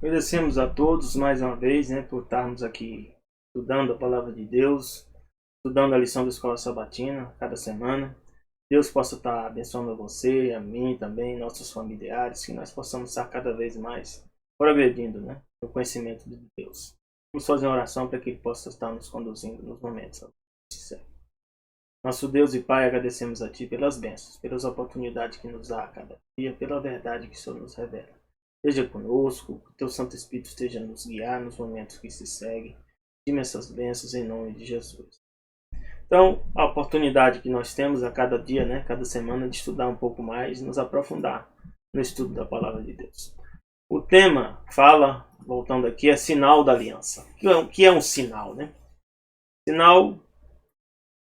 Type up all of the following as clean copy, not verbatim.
Agradecemos a todos mais uma vez, por estarmos aqui estudando a palavra de Deus, estudando a lição da Escola Sabatina cada semana. Deus possa estar abençoando a você, a mim também, nossos familiares, que nós possamos estar cada vez mais progredindo, no conhecimento de Deus. Vamos fazer uma oração para que Ele possa estar nos conduzindo nos momentos. Nosso Deus e Pai, agradecemos a Ti pelas bênçãos, pelas oportunidades que nos dá a cada dia, pela verdade que o Senhor nos revela. Esteja conosco, que Teu Santo Espírito esteja a nos guiar nos momentos que se seguem. Dê-me essas bênçãos em nome de Jesus. Então, a oportunidade que nós temos a cada dia, cada semana, de estudar um pouco mais, nos aprofundar no estudo da Palavra de Deus. O tema fala, voltando aqui, é sinal da aliança. O que é um sinal, Sinal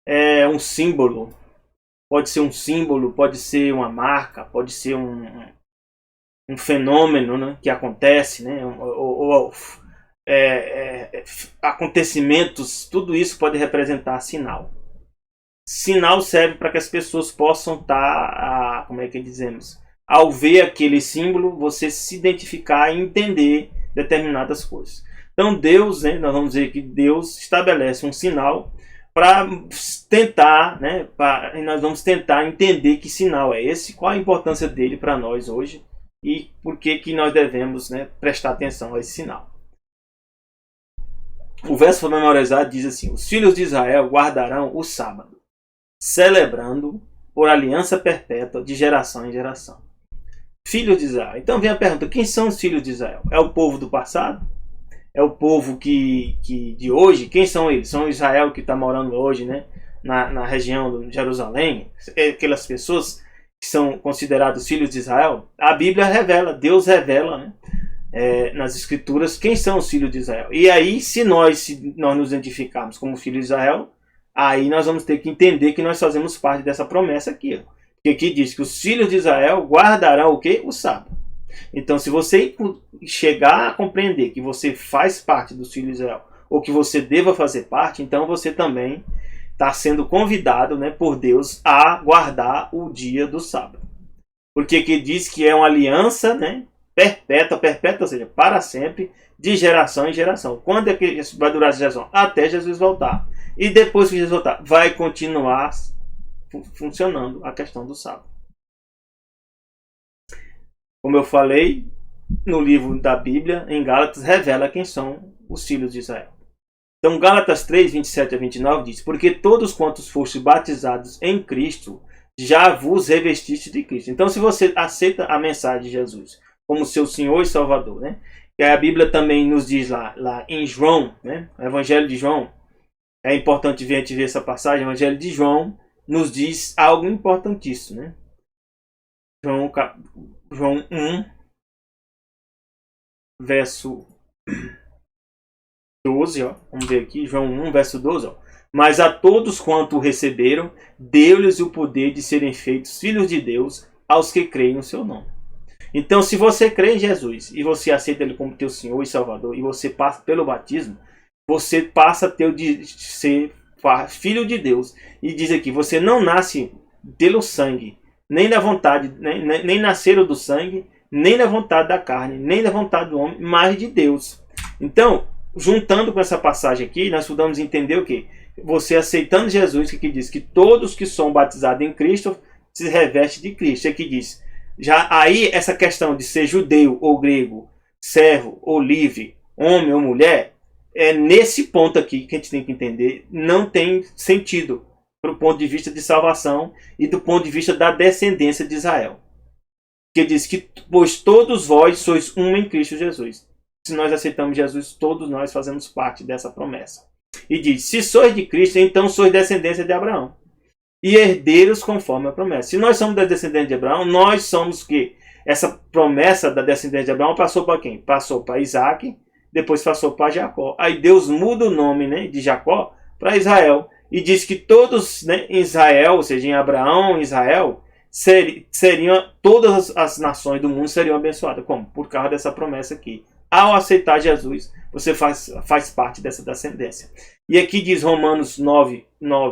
é um símbolo. Pode ser um símbolo, pode ser uma marca, pode ser um fenômeno que acontece, acontecimentos, tudo isso pode representar sinal. Sinal serve para que as pessoas possam estar, ao ver aquele símbolo, você se identificar e entender determinadas coisas. Então Deus, nós vamos dizer que Deus estabelece um sinal para tentar, nós vamos tentar entender que sinal é esse, qual a importância dele para nós hoje e por que nós devemos prestar atenção a esse sinal. O verso memorizado diz assim: os filhos de Israel guardarão o sábado, celebrando por aliança perpétua de geração em geração. Filhos de Israel. Então vem a pergunta: quem são os filhos de Israel? É o povo do passado? É o povo que de hoje? Quem são eles? São Israel que está morando hoje na região de Jerusalém? Aquelas pessoas que são considerados filhos de Israel? A Bíblia revela, Deus revela nas Escrituras quem são os filhos de Israel. E aí, se nós nos identificarmos como filhos de Israel, aí nós vamos ter que entender que nós fazemos parte dessa promessa aqui. Que aqui diz que os filhos de Israel guardarão o quê? O sábado. Então, se você chegar a compreender que você faz parte dos filhos de Israel, ou que você deva fazer parte, então você também está sendo convidado por Deus a guardar o dia do sábado. Porque aqui diz que é uma aliança perpétua, ou seja, para sempre, de geração em geração. Quando é que vai durar essa geração? Até Jesus voltar. E depois que Jesus voltar, vai continuar funcionando a questão do sábado. Como eu falei, no livro da Bíblia, em Gálatas, revela quem são os filhos de Israel. Então, Gálatas 3, 27 a 29 diz: porque todos quantos fostes batizados em Cristo, já vos revestiste de Cristo. Então, se você aceita a mensagem de Jesus como seu Senhor e Salvador, que a Bíblia também nos diz lá em João, o Evangelho de João, é importante a gente ver essa passagem. O Evangelho de João nos diz algo importantíssimo. João 1, verso 12. Vamos ver aqui, João 1, verso 12. Mas a todos quanto o receberam, deu-lhes o poder de serem feitos filhos de Deus, aos que creem no seu nome. Então, se você crê em Jesus e você aceita Ele como teu Senhor e Salvador, e você passa pelo batismo, você passa a ser filho de Deus. E diz aqui: você não nasce pelo sangue, nem da vontade, nem nasceram do sangue, nem da vontade da carne, nem da vontade do homem, mas de Deus. Então, juntando com essa passagem aqui, nós podemos entender o quê? Você aceitando Jesus, que diz que todos que são batizados em Cristo se revestem de Cristo. Aqui diz, já aí essa questão de ser judeu ou grego, servo ou livre, homem ou mulher, é nesse ponto aqui que a gente tem que entender, não tem sentido do ponto de vista de salvação e do ponto de vista da descendência de Israel. Que diz que, pois todos vós sois um em Cristo Jesus. Se nós aceitamos Jesus, todos nós fazemos parte dessa promessa. E diz: se sois de Cristo, então sois descendência de Abraão, e herdeiros conforme a promessa. Se nós somos da descendência de Abraão, nós somos que essa promessa da descendência de Abraão passou para quem? Passou para Isaac, depois passou para Jacó. Aí Deus muda o nome de Jacó para Israel. E diz que todos em Israel, ou seja, em Abraão, em Israel, todas as nações do mundo seriam abençoadas. Como? Por causa dessa promessa aqui. Ao aceitar Jesus, você faz parte dessa descendência. E aqui diz Romanos 9,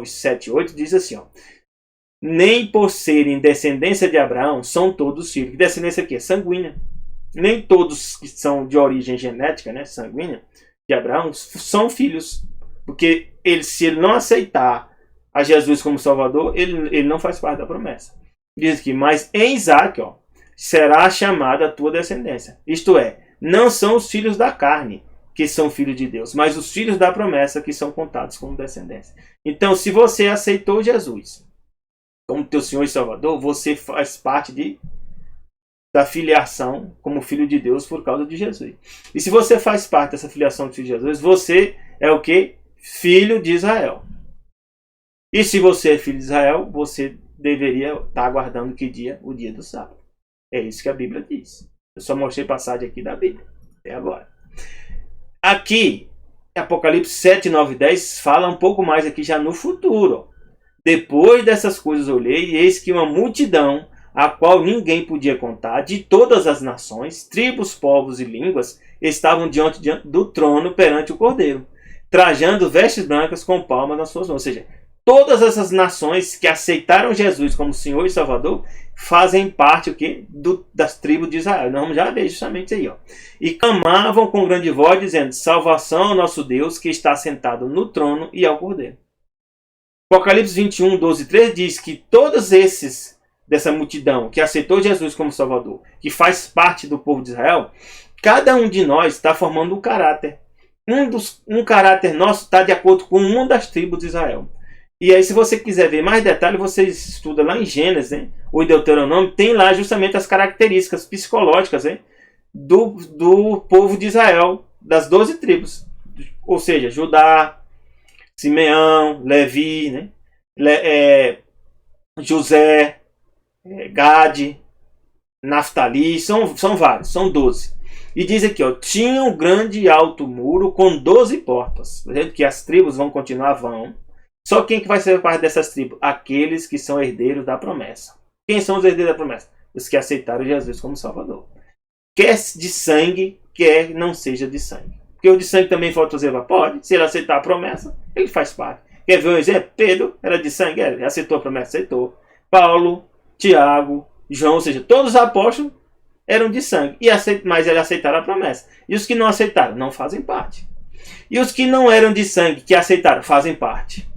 7, 8, diz assim: nem por serem descendência de Abraão são todos filhos. Que descendência aqui? É sanguínea. nem todos que são de origem genética, né, sanguínea, de Abraão, são filhos. Porque se ele não aceitar a Jesus como Salvador, ele não faz parte da promessa. Diz aqui, mas em Isaac, será chamada a tua descendência. Isto é, não são os filhos da carne que são filhos de Deus, mas os filhos da promessa que são contados como descendência. Então, se você aceitou Jesus como teu Senhor e Salvador, você faz parte da filiação como filho de Deus por causa de Jesus. E se você faz parte dessa filiação de filho de Jesus, você é o quê? Filho de Israel. E se você é filho de Israel, você deveria estar aguardando que dia? O dia do sábado. É isso que a Bíblia diz. Eu só mostrei passagem aqui da Bíblia. Até agora. Aqui, Apocalipse 7, 9 e 10 fala um pouco mais aqui já no futuro. Depois dessas coisas olhei, e eis que uma multidão, a qual ninguém podia contar, de todas as nações, tribos, povos e línguas, estavam diante do trono perante o Cordeiro, trajando vestes brancas com palmas nas suas mãos. Ou seja, todas essas nações que aceitaram Jesus como Senhor e Salvador fazem parte o quê? Das tribos de Israel. Nós vamos já ver justamente aí. E clamavam com grande voz, dizendo: salvação ao nosso Deus, que está sentado no trono e ao Cordeiro. Apocalipse 21, 12 e 13 diz que todos esses dessa multidão que aceitou Jesus como Salvador, que faz parte do povo de Israel, cada um de nós está formando um caráter. Um caráter nosso está de acordo com uma das tribos de Israel. E aí, se você quiser ver mais detalhes, você estuda lá em Gênesis, né? Ou em Deuteronômio, tem lá justamente as características psicológicas, né? do povo de Israel, das 12 tribos. Ou seja, Judá, Simeão, Levi, né? José, Gade, Naftali, são vários, são 12. E diz aqui, tinha um grande e alto muro com 12 portas. Vendo que as tribos vão. Só quem que vai ser parte dessas tribos? Aqueles que são herdeiros da promessa. Quem são os herdeiros da promessa? Os que aceitaram Jesus como Salvador. Quer de sangue, quer não seja de sangue. Porque o de sangue também falta dizer, pode. Se ele aceitar a promessa, ele faz parte. Quer ver um exemplo? Pedro era de sangue, ele aceitou a promessa, aceitou. Paulo, Tiago, João, ou seja, todos os apóstolos eram de sangue. Mas eles aceitaram a promessa. E os que não aceitaram, não fazem parte. E os que não eram de sangue, que aceitaram, fazem parte.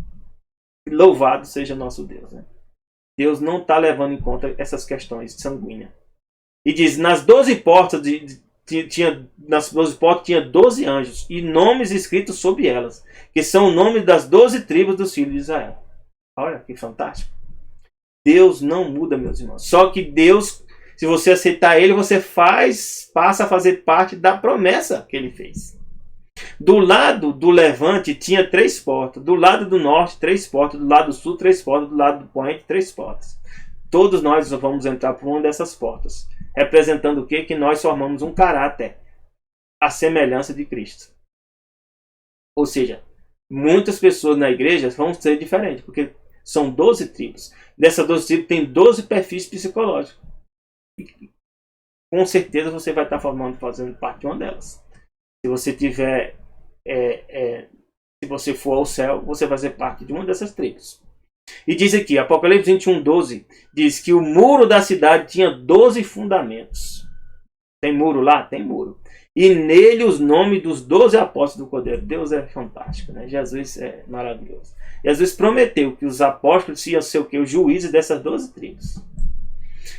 Louvado seja nosso Deus. Né? Deus não está levando em conta essas questões sanguíneas. E diz, nas 12 portas tinha 12 anjos e nomes escritos sobre elas, que são o nome das 12 tribos dos filhos de Israel. Olha que fantástico. Deus não muda, meus irmãos. Só que Deus, se você aceitar Ele, você passa a fazer parte da promessa que Ele fez. Do lado do levante tinha 3 portas. Do lado do norte, 3 portas. Do lado do sul, 3 portas. Do lado do poente, 3 portas. Todos nós vamos entrar por uma dessas portas. Representando o quê? Que nós formamos um caráter à semelhança de Cristo. Ou seja, muitas pessoas na igreja vão ser diferentes. Porque são 12 tribos. Dessas 12 tribos tem 12 perfis psicológicos. E, com certeza você vai estar fazendo parte de uma delas. Se você tiver, se você for ao céu, você vai ser parte de uma dessas tribos. E diz aqui, Apocalipse 21, 12, diz que o muro da cidade tinha 12 fundamentos. Tem muro lá? Tem muro. E nele os nomes dos 12 apóstolos do Cordeiro. Deus é fantástico, né? Jesus é maravilhoso. Jesus prometeu que os apóstolos iam ser os juízes dessas 12 tribos.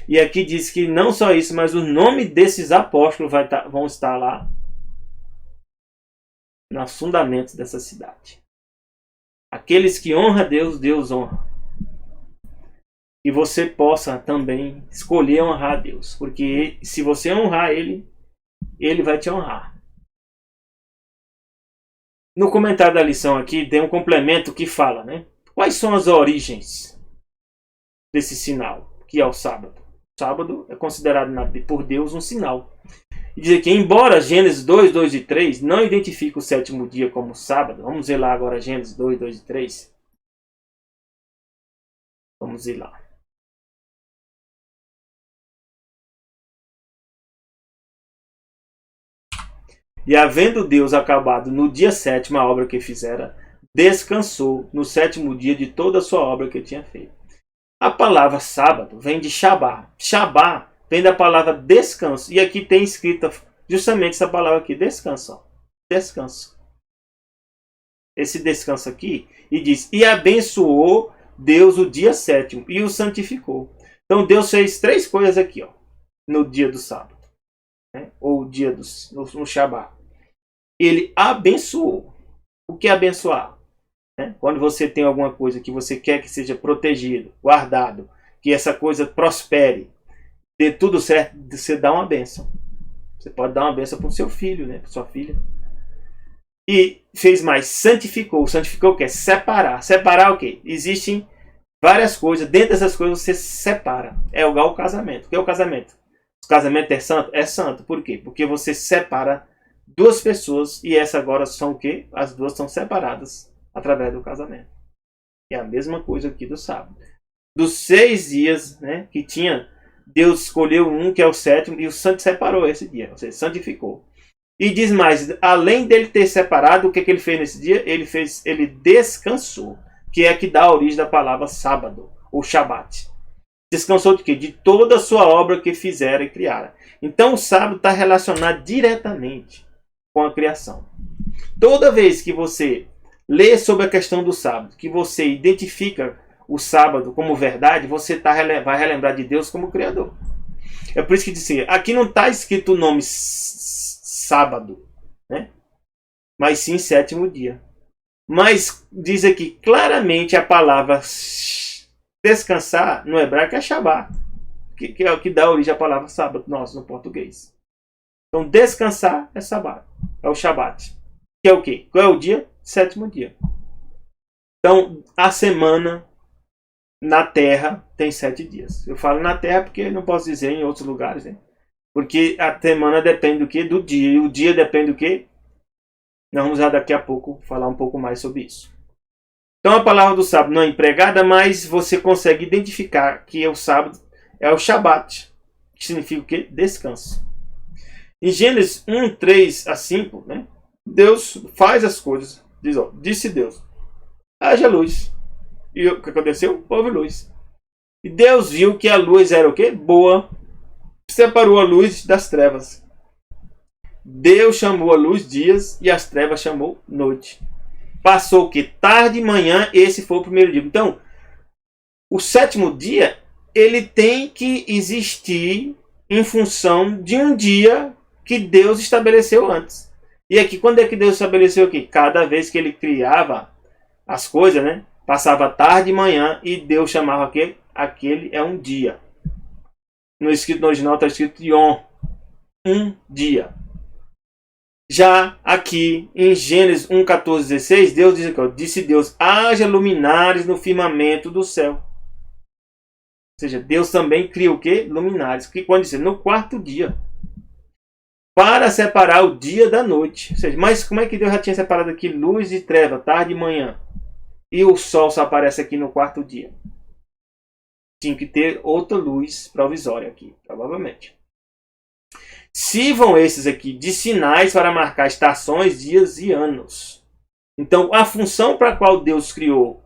E aqui diz que não só isso, mas o nome desses apóstolos vão estar lá nos fundamentos dessa cidade. Aqueles que honram a Deus, Deus honra. E você possa também escolher honrar a Deus. Porque se você honrar Ele, Ele vai te honrar. No comentário da lição aqui, tem um complemento que fala, né? Quais são as origens desse sinal, que é o sábado? O sábado é considerado por Deus um sinal. E diz aqui, embora Gênesis 2, 2 e 3 não identifique o sétimo dia como sábado. Vamos ver lá agora Gênesis 2, 2 e 3. Vamos ir lá. E havendo Deus acabado no dia sétimo a obra que fizera, descansou no sétimo dia de toda a sua obra que tinha feito. A palavra sábado vem de Shabá. Shabá vem da palavra descanso. E aqui tem escrita justamente essa palavra aqui, descanso. Ó. Descanso. Esse descanso aqui, e diz, e abençoou Deus o dia sétimo, e o santificou. Então Deus fez 3 coisas aqui, ó, no dia do sábado, né? Ou dia no Shabat. Ele abençoou. O que é abençoar? Né? Quando você tem alguma coisa que você quer que seja protegido, guardado, que essa coisa prospere, dê tudo certo, você dá uma bênção. Você pode dar uma bênção para o seu filho, né? Para sua filha. E fez mais, santificou. Santificou o que? Separar. Separar o quê? Existem várias coisas. Dentro dessas coisas você separa. É igual o casamento. O que é o casamento? O casamento é santo? É santo. Por quê? Porque você separa 2 pessoas e essas agora são o quê? As 2 são separadas através do casamento. É a mesma coisa aqui do sábado. Dos 6 dias, né, que tinha, Deus escolheu um que é o sétimo e o santo separou esse dia. Ou seja, santificou. E diz mais, além dele ter separado, o que ele fez nesse dia? Ele descansou, que é que dá a origem da palavra sábado, ou Shabat. Descansou de quê? De toda a sua obra que fizera e criara. Então o sábado está relacionado diretamente com a criação. Toda vez que você lê sobre a questão do sábado, que você identifica o sábado como verdade, você vai relembrar de Deus como Criador. É por isso que diz assim, aqui não está escrito o nome sábado, né? Mas sim 7º dia. Mas diz aqui claramente a palavra descansar no hebraico é Shabat, que é o que dá origem à palavra sábado nosso no português. Então descansar é Shabat, é o Shabat. Que é o quê? Qual é o dia? 7º dia. Então a semana na Terra tem 7 dias. Eu falo na Terra porque não posso dizer em outros lugares, né? Porque a semana depende do quê? Do dia. E o dia depende do quê? Nós vamos já daqui a pouco falar um pouco mais sobre isso. Então a palavra do sábado não é empregada, mas você consegue identificar que o sábado é o Shabat, que significa o quê? Descanso. Em Gênesis 1, 3 a 5, né? Deus faz as coisas. Diz, ó, disse Deus, haja luz. E o que aconteceu? Houve luz. E Deus viu que a luz era o quê? Boa. Separou a luz das trevas. Deus chamou a luz dias e as trevas chamou noite. Passou o que? Tarde e manhã, esse foi o primeiro dia. Então, o 7º dia, ele tem que existir em função de um dia que Deus estabeleceu antes. E aqui, quando é que Deus estabeleceu aqui? Cada vez que ele criava as coisas, né? Passava tarde e manhã e Deus chamava aquele é um dia. No escrito no original está escrito Yom, um dia. Já aqui em Gênesis 1, 14, 16, Deus diz aqui, ó, disse Deus, haja luminares no firmamento do céu. Ou seja, Deus também cria o quê? Luminares. Que quando diz, no 4º dia. Para separar o dia da noite. Ou seja, mas como é que Deus já tinha separado aqui luz e treva, tarde e manhã? E o sol só aparece aqui no 4º dia. Tinha que ter outra luz provisória aqui, provavelmente. Sirvam esses aqui de sinais para marcar estações, dias e anos. Então, a função para a qual Deus criou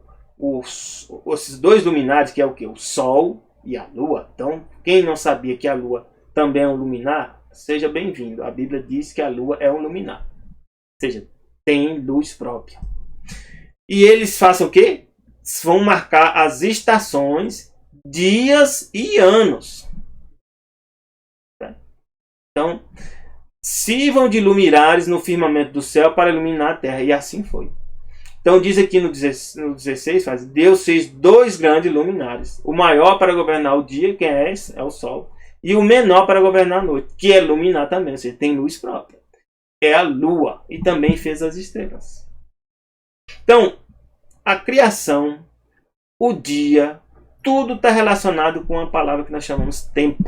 esses 2 luminares, que é o que? O Sol e a Lua. Então, quem não sabia que a Lua também é um luminar, seja bem-vindo. A Bíblia diz que a Lua é um luminar. Ou seja, tem luz própria. E eles façam o quê? Vão marcar as estações, dias e anos. Então, sirvam de luminares no firmamento do céu para iluminar a terra. E assim foi. Então diz aqui no 16, Deus fez 2 grandes luminares. O maior para governar o dia, que é o sol. E o menor para governar a noite, que é iluminar também. Ou seja, tem luz própria. É a lua. E também fez as estrelas. Então, a criação, o dia, tudo está relacionado com a palavra que nós chamamos tempo.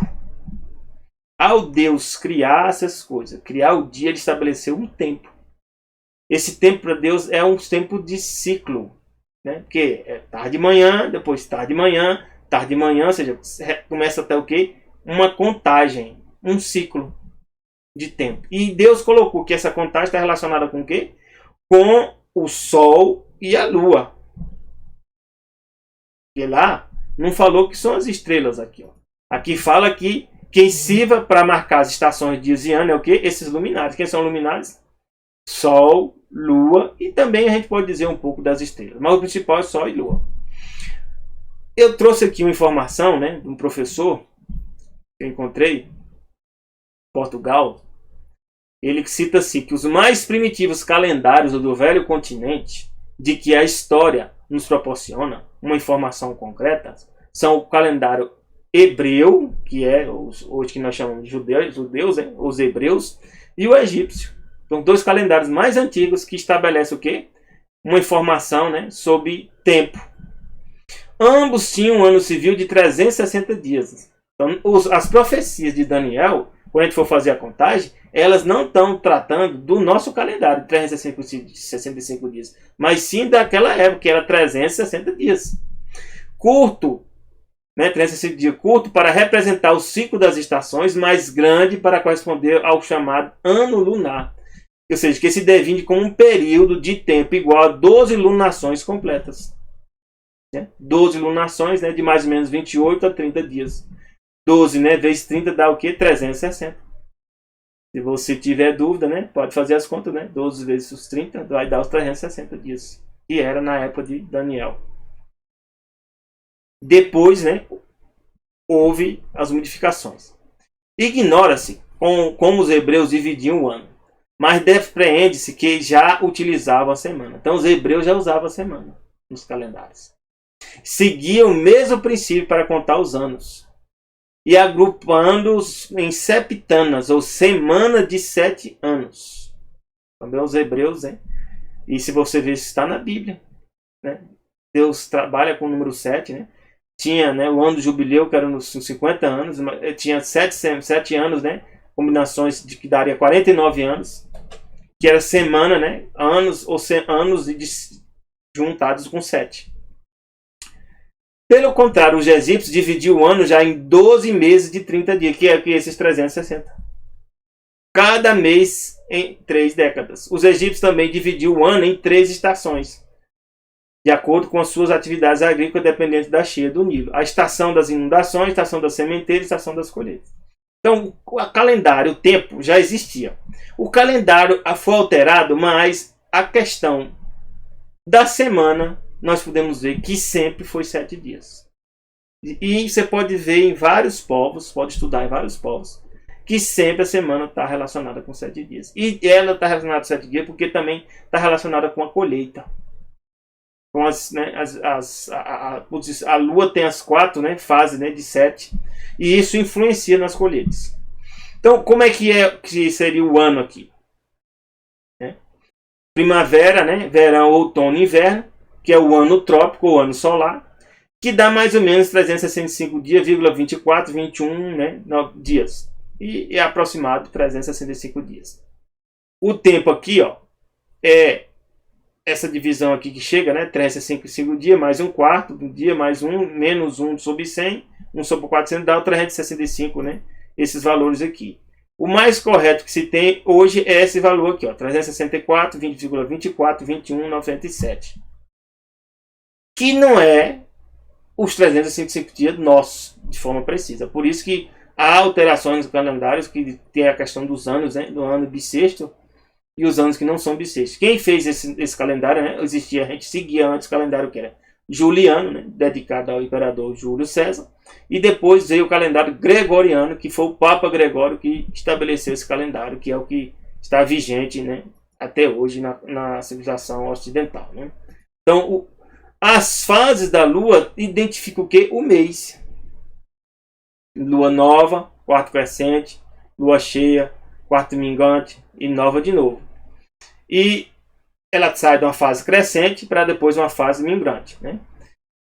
Ao Deus criar essas coisas, criar o dia, ele estabeleceu um tempo. Esse tempo para Deus é um tempo de ciclo. Né? Porque é tarde de manhã, depois tarde de manhã, ou seja, começa até o quê? Uma contagem, um ciclo de tempo. E Deus colocou que essa contagem está relacionada com o quê? Com o Sol e a Lua. E lá não falou que são as estrelas aqui. Ó. Aqui fala que Quem sirva para marcar as estações, dias e ano é o quê? Esses luminares. Quem são luminares? Sol, Lua e também a gente pode dizer um pouco das estrelas. Mas o principal é Sol e Lua. Eu trouxe aqui uma informação, né, de um professor que eu encontrei em Portugal. Ele cita assim que os mais primitivos calendários do velho continente, de que a história nos proporciona uma informação concreta, são o calendário hebreu, que é hoje que nós chamamos de judeus, os hebreus, e o egípcio. São dois calendários mais antigos que estabelecem o quê? Uma informação, né, sobre tempo. Ambos tinham um ano civil de 360 dias. Então, as profecias de Daniel, quando a gente for fazer a contagem, elas não estão tratando do nosso calendário de 365 dias, mas sim daquela época, que era 360 dias. Curto, né, 360 dias curto para representar o ciclo das estações, mais grande para corresponder ao chamado ano lunar. Ou seja, que se define como um período de tempo igual a 12 lunações completas. 12 lunações, né, de mais ou menos 28 a 30 dias. 12, né, vezes 30 dá o quê? 360. Se você tiver dúvida, né, pode fazer as contas, né? 12 vezes os 30 vai dar os 360 dias. Que era na época de Daniel. Depois, né, houve as modificações. Ignora-se como os hebreus dividiam o ano, mas depreende-se que já utilizavam a semana. Então os hebreus já usavam a semana nos calendários. Seguiam o mesmo princípio para contar os anos, e agrupando-os em septanas, ou semana de 7 anos. Também os hebreus, né? E se você ver, isso está na Bíblia, né? Deus trabalha com o número 7, né? Tinha, né, o ano do jubileu, que era nos 50 anos, tinha 7 anos, né? Combinações de que daria 49 anos, que era semana, né? Anos juntados com 7. Pelo contrário, os egípcios dividiam o ano já em 12 meses de 30 dias, que é esses 360. Cada mês em 3 décadas. Os egípcios também dividiam o ano em 3 estações, de acordo com as suas atividades agrícolas dependentes da cheia do Nilo. A estação das inundações, a estação das sementeiras, a estação das colheitas. Então, o calendário, o tempo, já existia. O calendário foi alterado, mas a questão da semana, nós podemos ver que sempre foi 7 dias. E você pode ver em vários povos, pode estudar em vários povos, que sempre a semana está relacionada com 7 dias. E ela está relacionada com 7 dias porque também está relacionada com a colheita. Com a lua tem as 4, né, fases, né, de 7, e isso influencia nas colheitas. Então, como é que seria o ano aqui? Primavera, né, verão, outono e inverno, que é o ano trópico, o ano solar, que dá mais ou menos 365 dias, 24, 21, né, dias. E é aproximado 365 dias. O tempo aqui, ó, é essa divisão aqui que chega, né, 365 dias, mais um quarto do dia, mais um, menos 1 sobre 100, 1 sobre 400, dá o 365, né, esses valores aqui. O mais correto que se tem hoje é esse valor aqui, ó, 364, 20,24, 21, 97. Que não é os 365 dias nossos, de forma precisa. Por isso que há alterações nos calendários, que tem a questão dos anos, né, do ano bissexto e os anos que não são bissextos. Quem fez esse calendário, né, existia, a gente seguia antes o calendário que era juliano, né, dedicado ao imperador Júlio César, e depois veio o calendário gregoriano, que foi o Papa Gregório que estabeleceu esse calendário, que é o que está vigente, né, até hoje na civilização ocidental, né. Então, as fases da Lua identificam o que? O mês. Lua nova, quarto crescente, Lua cheia, quarto minguante e nova de novo. E ela sai de uma fase crescente para depois uma fase minguante, né?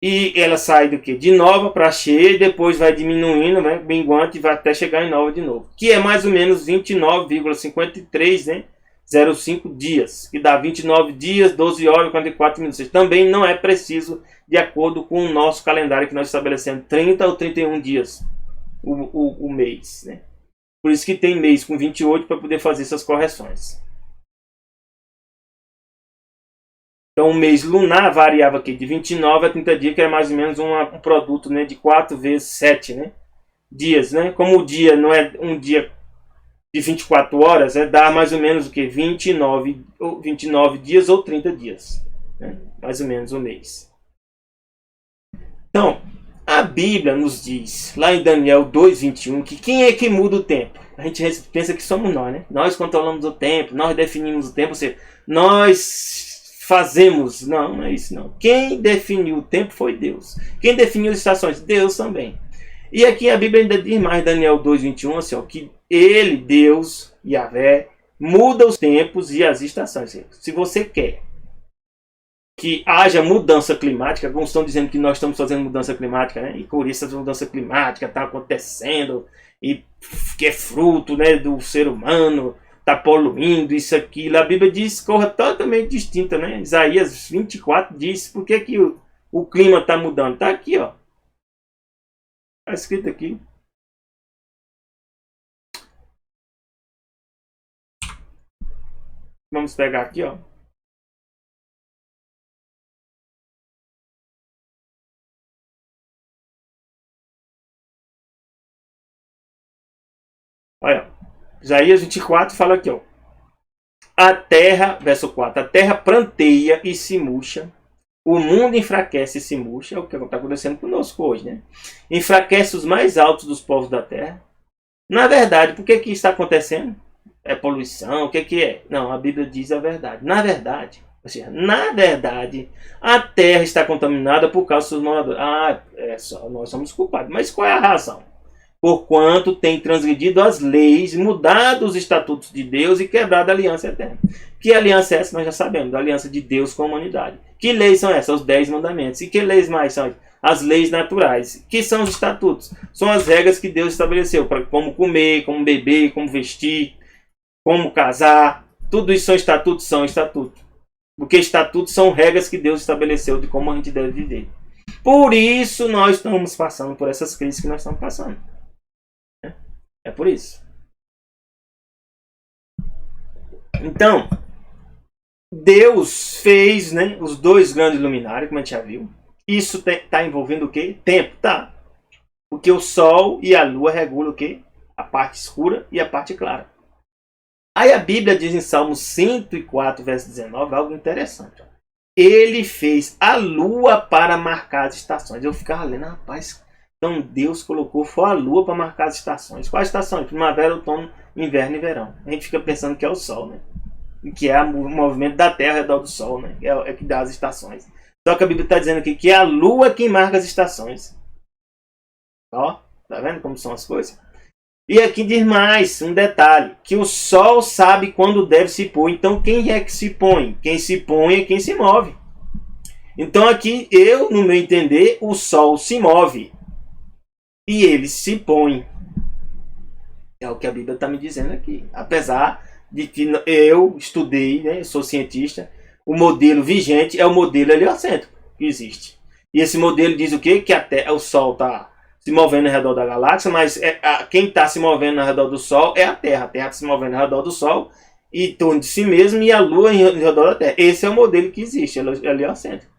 E ela sai do que? De nova para cheia e depois vai diminuindo, né? Minguante, vai até chegar em nova de novo. Que é mais ou menos 29,53, né? 05 dias, que dá 29 dias, 12 horas e 44 minutos. Também não é preciso, de acordo com o nosso calendário que nós estabelecemos, 30 ou 31 dias o mês, né? Por isso que tem mês com 28 para poder fazer essas correções. Então o mês lunar variava aqui de 29 a 30 dias, que é mais ou menos um produto, né, de 4 vezes 7, né? dias, né? Como o dia não é um dia de 24 horas, dá mais ou menos o que? 29 dias ou 30 dias. Né? Mais ou menos um mês. Então, a Bíblia nos diz, lá em Daniel 2:21, que quem é que muda o tempo? A gente pensa que somos nós, né? Nós controlamos o tempo, nós definimos o tempo, ou seja, nós fazemos. Não, não é isso não. Quem definiu o tempo foi Deus. Quem definiu as estações? Deus também. E aqui a Bíblia ainda diz mais, Daniel 2:21, assim, ó, que ele, Deus, Yahvé, muda os tempos e as estações. Se você quer que haja mudança climática, alguns estão dizendo que nós estamos fazendo mudança climática, né? E por isso a mudança climática está acontecendo, e que é fruto, né, do ser humano, está poluindo, isso, aquilo. A Bíblia diz corra totalmente distinta, né? Isaías 24 diz por que o clima está mudando. Está aqui, ó. Está escrito aqui. Vamos pegar aqui, ó. Olha, Isaías 24 fala aqui, ó. A terra, verso 4, a terra pranteia e se murcha. O mundo enfraquece e se murcha. É o que está acontecendo conosco hoje, né? Enfraquece os mais altos dos povos da terra. Na verdade, por que está acontecendo? É poluição? O que é? Não, a Bíblia diz a verdade. Na verdade, ou seja, a terra está contaminada por causa dos seus moradores. Nós somos culpados. Mas qual é a razão? Porquanto tem transgredido as leis, mudado os estatutos de Deus e quebrado a aliança eterna. Que aliança é essa? Nós já sabemos, a aliança de Deus com a humanidade. Que leis são essas? Os 10 mandamentos. E que leis mais são? As leis naturais. Que são os estatutos? São as regras que Deus estabeleceu, para como comer, como beber, como vestir, como casar. Tudo isso são estatutos? São estatutos. Porque estatutos são regras que Deus estabeleceu de como a gente deve viver. Por isso nós estamos passando por essas crises que nós estamos passando. É por isso. Então, Deus fez, né, os dois grandes luminares, como a gente já viu. Isso está envolvendo o quê? Tempo, tá. Porque o Sol e a Lua regulam o quê? A parte escura e a parte clara. Aí a Bíblia diz em Salmo 104, verso 19, algo interessante. Ele fez a Lua para marcar as estações. Eu ficava lendo, rapaz... Então Deus colocou foi a lua para marcar as estações. Quais estações? Primavera, outono, inverno e verão. A gente fica pensando que é o Sol, né? E que é o movimento da Terra ao redor do Sol, né? É que dá as estações. Só que a Bíblia está dizendo aqui que é a lua quem marca as estações. Ó, tá vendo como são as coisas? E aqui diz mais um detalhe, que o Sol sabe quando deve se pôr. Então quem é que se põe? Quem se põe é quem se move. Então aqui, no meu entender, o Sol se move. E ele se põe. É o que a Bíblia está me dizendo aqui. Apesar de que eu estudei, né, eu sou cientista, o modelo vigente é o modelo heliocêntrico que existe. E esse modelo diz o quê? Que o Sol está se movendo ao redor da galáxia, mas quem está se movendo ao redor do Sol é a Terra. A Terra está se movendo ao redor do Sol e em torno de si mesmo, e a Lua ao redor da Terra. Esse é o modelo que existe, heliocêntrico.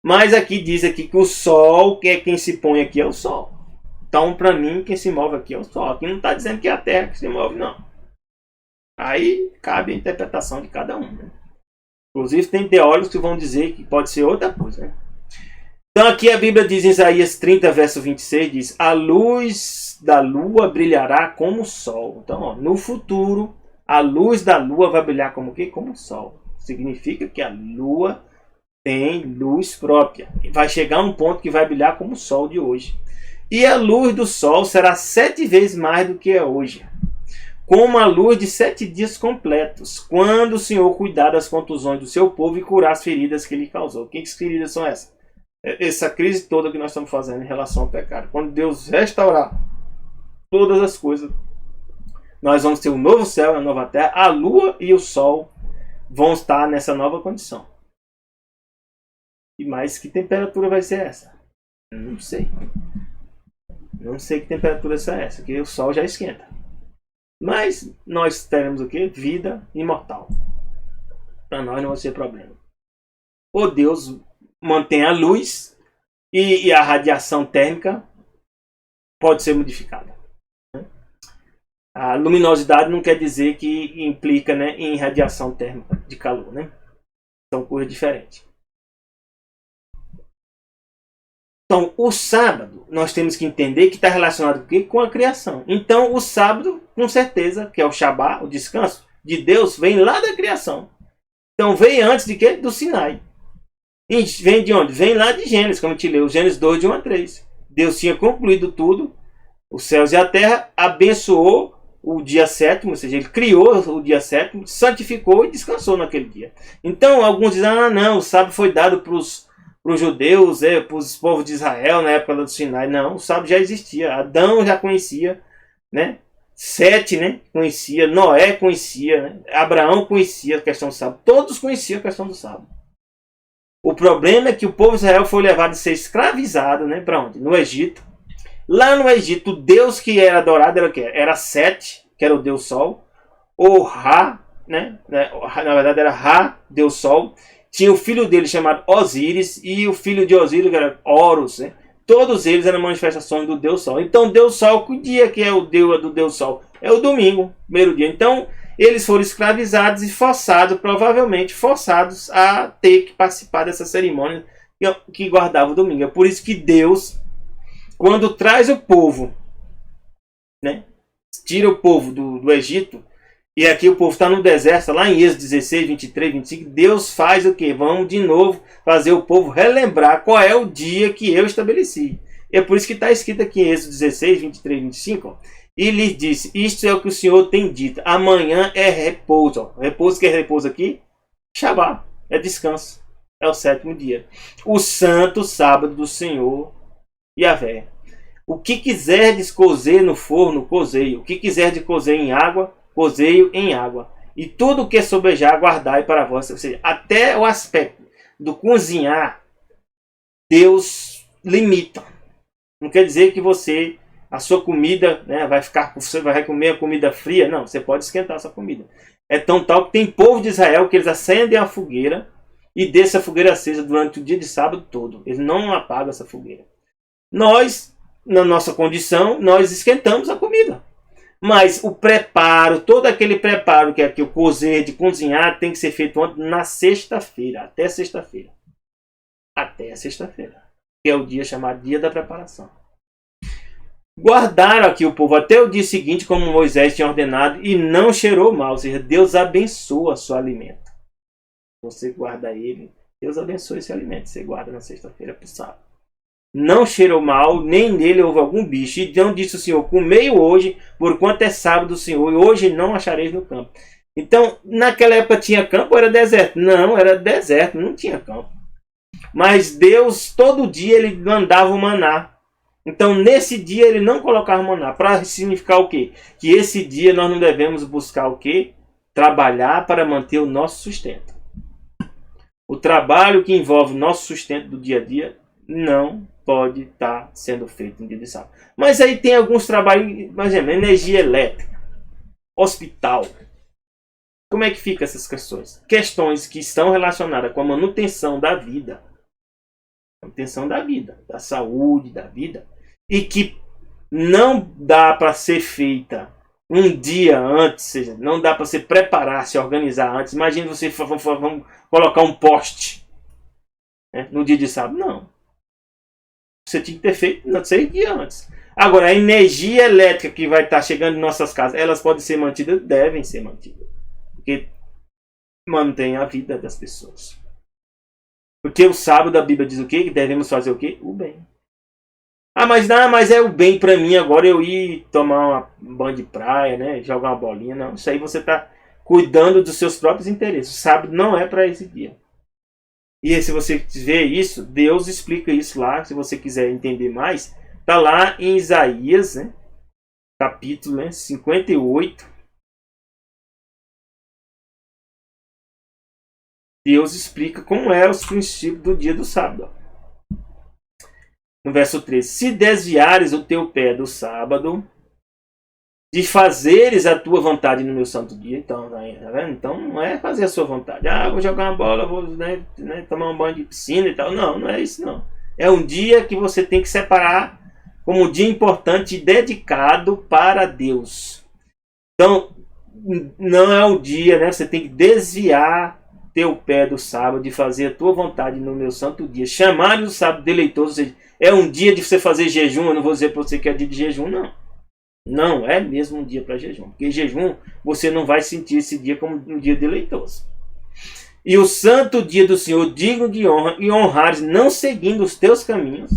Mas aqui diz aqui que o Sol, que é quem se põe aqui, é o Sol. Então, para mim, quem se move aqui é o Sol. Aqui não está dizendo que é a Terra que se move, não. Aí cabe a interpretação de cada um. Né? Inclusive, tem teólogos que vão dizer que pode ser outra coisa. Né? Então, aqui a Bíblia diz em Isaías 30, verso 26, diz: a luz da lua brilhará como o sol. Então, ó, no futuro, a luz da lua vai brilhar como o quê? Como o sol. Significa que a lua tem luz própria. Vai chegar um ponto que vai brilhar como o sol de hoje. E a luz do sol será 7 vezes mais do que é hoje, como a luz de 7 dias completos, quando o Senhor cuidar das contusões do seu povo e curar as feridas que ele causou. Que feridas são essas? Essa crise toda que nós estamos fazendo em relação ao pecado. Quando Deus restaurar todas as coisas, nós vamos ter um novo céu e uma nova terra. A lua e o sol vão estar nessa nova condição. E mais, que temperatura vai ser essa? Não sei. Não sei que temperatura é essa, porque o Sol já esquenta. Mas nós teremos o quê? Vida imortal. Para nós não vai ser problema. Ou Deus mantém a luz e a radiação térmica pode ser modificada. A luminosidade não quer dizer que implica, né, em radiação térmica de calor, né? São coisas diferentes. Então, o sábado, nós temos que entender que está relacionado com a criação. Então, o sábado, com certeza, que é o Shabá, o descanso de Deus, vem lá da criação. Então, vem antes de quê? Do Sinai. E vem de onde? Vem lá de Gênesis, como a gente leu, Gênesis 2, de 1 a 3. Deus tinha concluído tudo, os céus e a terra, abençoou o dia sétimo, ou seja, ele criou o dia sétimo, santificou e descansou naquele dia. Então, alguns dizem, não, o sábado foi dado para os judeus, para os povos de Israel na época do Sinai. Não, o sábado já existia, Adão já conhecia, né? Sete, né, conhecia, Noé conhecia, né? Abraão conhecia a questão do sábado, todos conheciam a questão do sábado. O problema é que o povo de Israel foi levado a ser escravizado, né, para onde? No Egito. Lá no Egito, o Deus que era adorado era o quê? Era Sete, que era o Deus Sol, ou Ra, né? Na verdade era Ra, Deus Sol. Tinha o filho dele chamado Osíris, e o filho de Osíris era Horus, né? Todos eles eram manifestações do Deus Sol. Então, Deus Sol, que dia que é o Deus do Deus Sol? É o domingo, primeiro dia. Então, eles foram escravizados e forçados, provavelmente forçados a ter que participar dessa cerimônia que guardava o domingo. É por isso que Deus, quando traz o povo, né, tira o povo do Egito, e aqui o povo está no deserto, lá em Êxodo 16, 23, 25, Deus faz o quê? Vamos de novo fazer o povo relembrar qual é o dia que eu estabeleci. É por isso que está escrito aqui em Êxodo 16, 23, 25, ó, e lhes disse, isto é o que o Senhor tem dito, amanhã é repouso. Ó. Repouso, que é repouso aqui? Shabá, é descanso, é o sétimo dia. O santo sábado do Senhor Yahvé. O que quiserdes cozer no forno, cozeio. O que quiserdes cozer em água, cozeio em água. E tudo o que sobejar, guardai para vós. Ou seja, até o aspecto do cozinhar, Deus limita. Não quer dizer que a sua comida, né, você vai comer a comida fria. Não, você pode esquentar a sua comida. É tão tal que tem povo de Israel que eles acendem a fogueira e deixam a fogueira acesa durante o dia de sábado todo. Eles não apagam essa fogueira. Nós, na nossa condição, nós esquentamos a comida. Mas o preparo, todo aquele preparo que é aqui, o cozer, de cozinhar, tem que ser feito na sexta-feira, até sexta-feira. Até sexta-feira, que é o dia chamado dia da preparação. Guardaram aqui o povo até o dia seguinte, como Moisés tinha ordenado, e não cheirou mal. Ou seja, Deus abençoa o seu alimento. Você guarda ele, Deus abençoa esse alimento. Você guarda na sexta-feira para o sábado. Não cheirou mal, nem nele houve algum bicho. E então disse o Senhor, comei hoje, porquanto é sábado do Senhor, e hoje não achareis no campo. Então, naquela época tinha campo ou era deserto? Não, era deserto, não tinha campo. Mas Deus, todo dia, ele mandava o maná. Então, nesse dia, ele não colocava maná. Para significar o quê? Que esse dia nós não devemos buscar o quê? Trabalhar para manter o nosso sustento. O trabalho que envolve o nosso sustento do dia a dia não pode estar sendo feito no dia de sábado. Mas aí tem alguns trabalhos, por exemplo, energia elétrica, hospital. Como é que fica essas questões? Questões que estão relacionadas com a manutenção da vida. Manutenção da vida, da saúde, da vida. E que não dá para ser feita um dia antes, ou seja, não dá para se preparar, se organizar antes. Imagina você, vamos colocar um poste, né, no dia de sábado. Não. Você tinha que ter feito 6 dias antes. Agora, a energia elétrica que vai estar chegando em nossas casas, elas podem ser mantidas? Devem ser mantidas. Porque mantém a vida das pessoas. Porque o sábado a Bíblia diz o quê? Que devemos fazer o quê? O bem. Mas é o bem para mim agora eu ir tomar um banho de praia, né? Jogar uma bolinha. Não, isso aí você está cuidando dos seus próprios interesses. O sábado não é para esse dia. E se você vê isso, Deus explica isso lá. Se você quiser entender mais, está lá em Isaías, né? Capítulo, né? 58. Deus explica como é os princípios do dia do sábado. No verso 13. Se desviares o teu pé do sábado, de fazeres a tua vontade no meu santo dia. Então, tá vendo? Então não é fazer a sua vontade. Vou jogar uma bola, vou tomar um banho de piscina e tal. Não, não é isso não. É um dia que você tem que separar como um dia importante e dedicado para Deus. Então, não é o dia, né? Você tem que desviar teu pé do sábado, de fazer a tua vontade no meu santo dia. Chamar o sábado deleitoso, ou seja, é um dia de você fazer jejum. Eu não vou dizer para você que é dia de jejum, não. Não é mesmo um dia para jejum. Porque jejum, você não vai sentir esse dia como um dia deleitoso. E o santo dia do Senhor, digno de honra, e honrares, não seguindo os teus caminhos.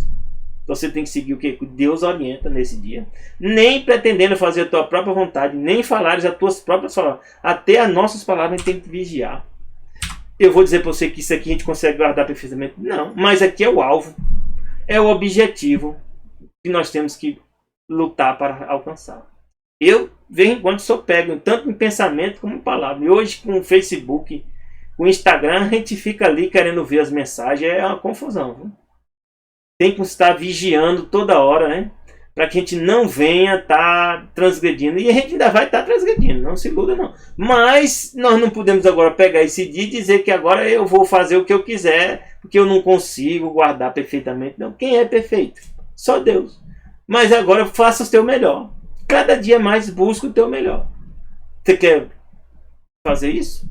Então você tem que seguir o que Deus orienta nesse dia. Nem pretendendo fazer a tua própria vontade, nem falares as tuas próprias palavras. Até as nossas palavras a gente tem que vigiar. Eu vou dizer para você que isso aqui a gente consegue guardar perfeitamente? Não, mas aqui é o alvo. É o objetivo que nós temos que lutar para alcançar. Eu, de vez em quando, sou pego tanto em pensamento como em palavra. E hoje, com o Facebook, com o Instagram, a gente fica ali querendo ver as mensagens. É uma confusão. Viu? Tem que estar vigiando toda hora, né? Para que a gente não venha estar transgredindo. E a gente ainda vai estar transgredindo, não se iluda não. Mas nós não podemos agora pegar esse dia e dizer que agora eu vou fazer o que eu quiser, porque eu não consigo guardar perfeitamente. Não, quem é perfeito? Só Deus. Mas agora faça o teu melhor. Cada dia mais busca o teu melhor. Você quer fazer isso?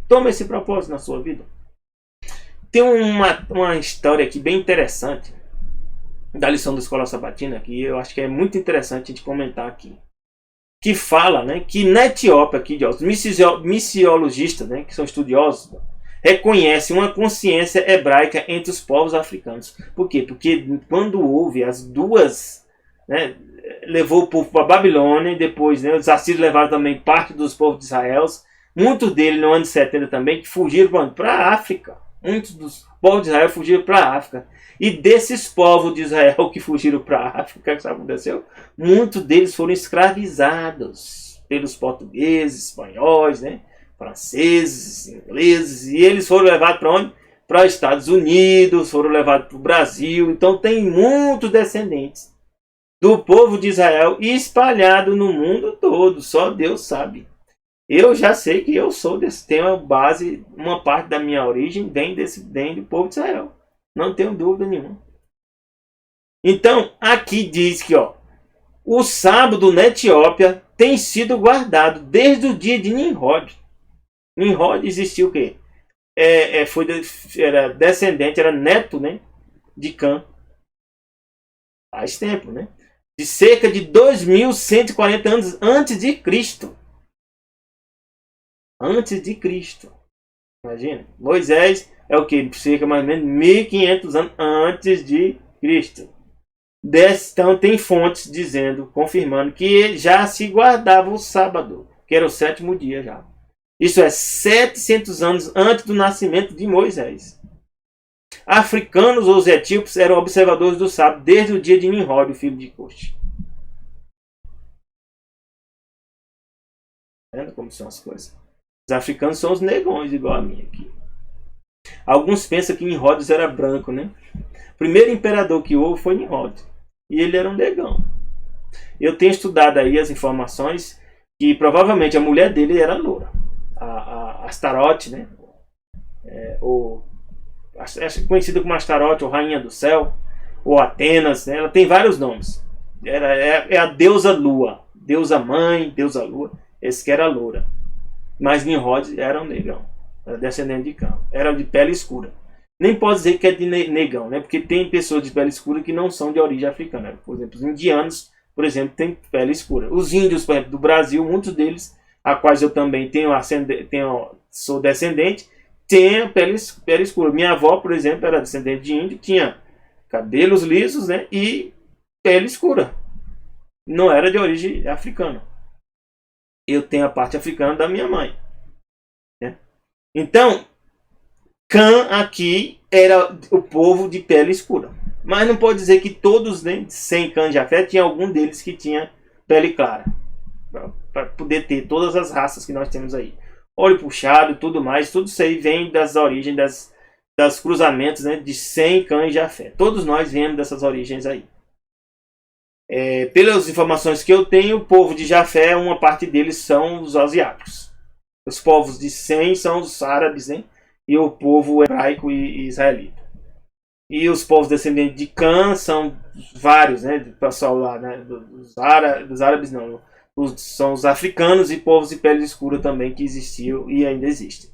Toma esse propósito na sua vida. Tem uma história aqui bem interessante da lição da Escola Sabatina, que eu acho que é muito interessante a gente comentar aqui. Que fala, né, que na Etiópia, aqui, os missiologistas, né, que são estudiosos, reconhecem uma consciência hebraica entre os povos africanos. Por quê? Porque quando houve as duas, né, levou o povo para a Babilônia, e depois, né, os assírios levaram também parte dos povos de Israel, muitos deles no ano 70 também, que fugiram para a África. Muitos dos povos de Israel fugiram para a África. E desses povos de Israel que fugiram para a África, o que aconteceu? Muitos deles foram escravizados pelos portugueses, espanhóis, né? Franceses, ingleses. E eles foram levados para onde? Para os Estados Unidos, foram levados para o Brasil. Então tem muitos descendentes do povo de Israel espalhado no mundo todo. Só Deus sabe. Eu já sei que eu sou desse tema base, uma parte da minha origem vem do povo de Israel. Não tenho dúvida nenhuma. Então, aqui diz que o sábado na Etiópia tem sido guardado desde o dia de Nimrod. Nimrod existiu o quê? Era descendente, era neto, né, de Cã. Faz tempo, né? De cerca de 2140 anos antes de Cristo. Antes de Cristo. Imagina. Moisés é o que? Cerca mais ou menos 1500 anos antes de Cristo. Então tem fontes dizendo, confirmando que já se guardava o sábado, que era o 7º dia já. Isso é 700 anos antes do nascimento de Moisés. Africanos ou os etíopes eram observadores do sábado desde o dia de Nimrod, o filho de Cush. Vendo como são as coisas? Os africanos são os negões, igual a mim aqui. Alguns pensam que Nimrod era branco, né? O primeiro imperador que houve foi Nimrod. E ele era um negão. Eu tenho estudado aí as informações que provavelmente a mulher dele era loura. A Astarote, né? É conhecida como Astarote, ou Rainha do Céu, ou Atenas, né? Ela tem vários nomes. É a deusa Lua. Deusa Mãe, deusa Lua. Esse que era loura. Mas Nimrod era um negão. Era descendente de Cã. Era de pele escura. Nem pode dizer que é de negão, né? Porque tem pessoas de pele escura que não são de origem africana. Por exemplo, os indianos, por exemplo, têm pele escura. Os índios, por exemplo, do Brasil, muitos deles, a quais eu também sou descendente, têm a pele escura. Minha avó, por exemplo, era descendente de índio, tinha cabelos lisos, né? E pele escura. Não era de origem africana. Eu tenho a parte africana da minha mãe, né? Então, Cã aqui era o povo de pele escura. Mas não pode dizer que todos, né, sem Cã e Jafé, tinha algum deles que tinha pele clara. Para poder ter todas as raças que nós temos aí. Olho puxado e tudo mais. Tudo isso aí vem das origens, das cruzamentos, né, de Sem, Cã e Jafé. Todos nós viemos dessas origens aí. Pelas informações que eu tenho, o povo de Jafé, uma parte deles são os asiáticos. Os povos de Sem são os árabes, né? E o povo hebraico e israelita. E os povos descendentes de Cã são vários, né? Do pessoal lá, né? Dos árabes não. São os africanos e povos de pele escura também que existiam e ainda existem.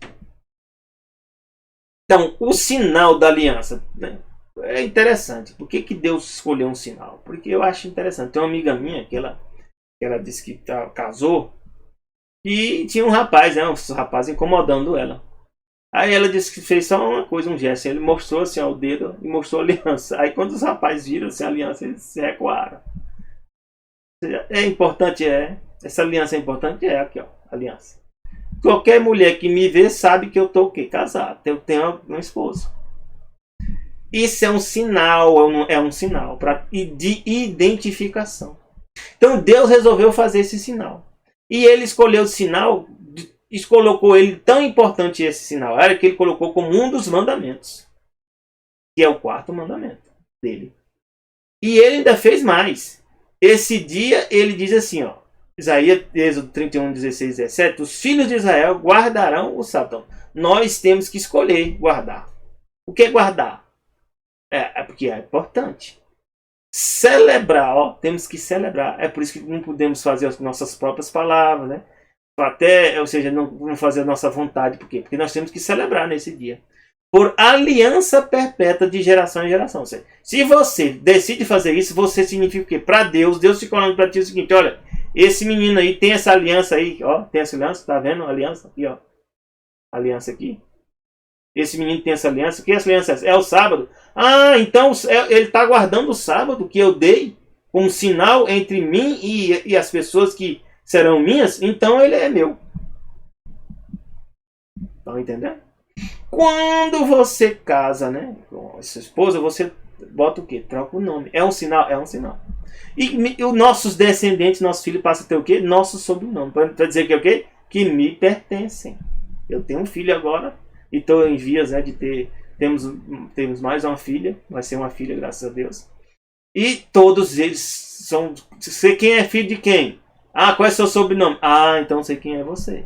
Então, o sinal da aliança, né? É interessante. Por que Deus escolheu um sinal? Porque eu acho interessante. Tem uma amiga minha que ela disse que casou e tinha um rapaz, né? Um rapaz incomodando ela. Aí ela disse que fez só uma coisa, um gesto. Ele mostrou assim o dedo e mostrou a aliança. Aí quando os rapazes viram assim, a aliança, eles se recuaram. É importante, é. Essa aliança é importante, é aqui, ó. Aliança. Qualquer mulher que me vê sabe que eu tô o quê? Casado. Eu tenho uma esposa. Isso é um sinal, é um sinal de identificação. Então Deus resolveu fazer esse sinal. E ele escolheu o sinal, colocou ele tão importante esse sinal, era que ele colocou como um dos mandamentos. Que é o 4º mandamento dele. E ele ainda fez mais. Esse dia ele diz assim, ó. Isaías, Êxodo 31, 16, 17. Os filhos de Israel guardarão o sábado. Nós temos que escolher guardar. O que é guardar? É porque é importante. Celebrar, ó, temos que celebrar. É por isso que não podemos fazer as nossas próprias palavras, né? Ou seja, não fazer a nossa vontade. Por quê? Porque nós temos que celebrar nesse dia. Por aliança perpétua de geração em geração. Ou seja, se você decide fazer isso, você significa o quê? Para Deus fica falando para ti o seguinte, olha, esse menino aí tem essa aliança aí, ó, tem essa aliança, tá vendo? Aliança aqui, ó. Aliança aqui. Esse menino tem essa aliança. O que essa aliança é? É o sábado. Ah, então ele está guardando o sábado que eu dei como sinal entre mim e as pessoas que serão minhas. Então ele é meu. Estão entendendo? Quando você casa, né, com a sua esposa, você bota o quê? Troca o nome. É um sinal? É um sinal. E os nossos descendentes, nossos filhos passam a ter o quê? Nosso sobrenome. Para dizer que é o quê? Que me pertencem. Eu tenho um filho agora. E estou em vias, né, de ter. Temos mais uma filha. Vai ser uma filha, graças a Deus. E todos eles são. Sei quem é filho de quem? Ah, qual é o seu sobrenome? Ah, então sei quem é você.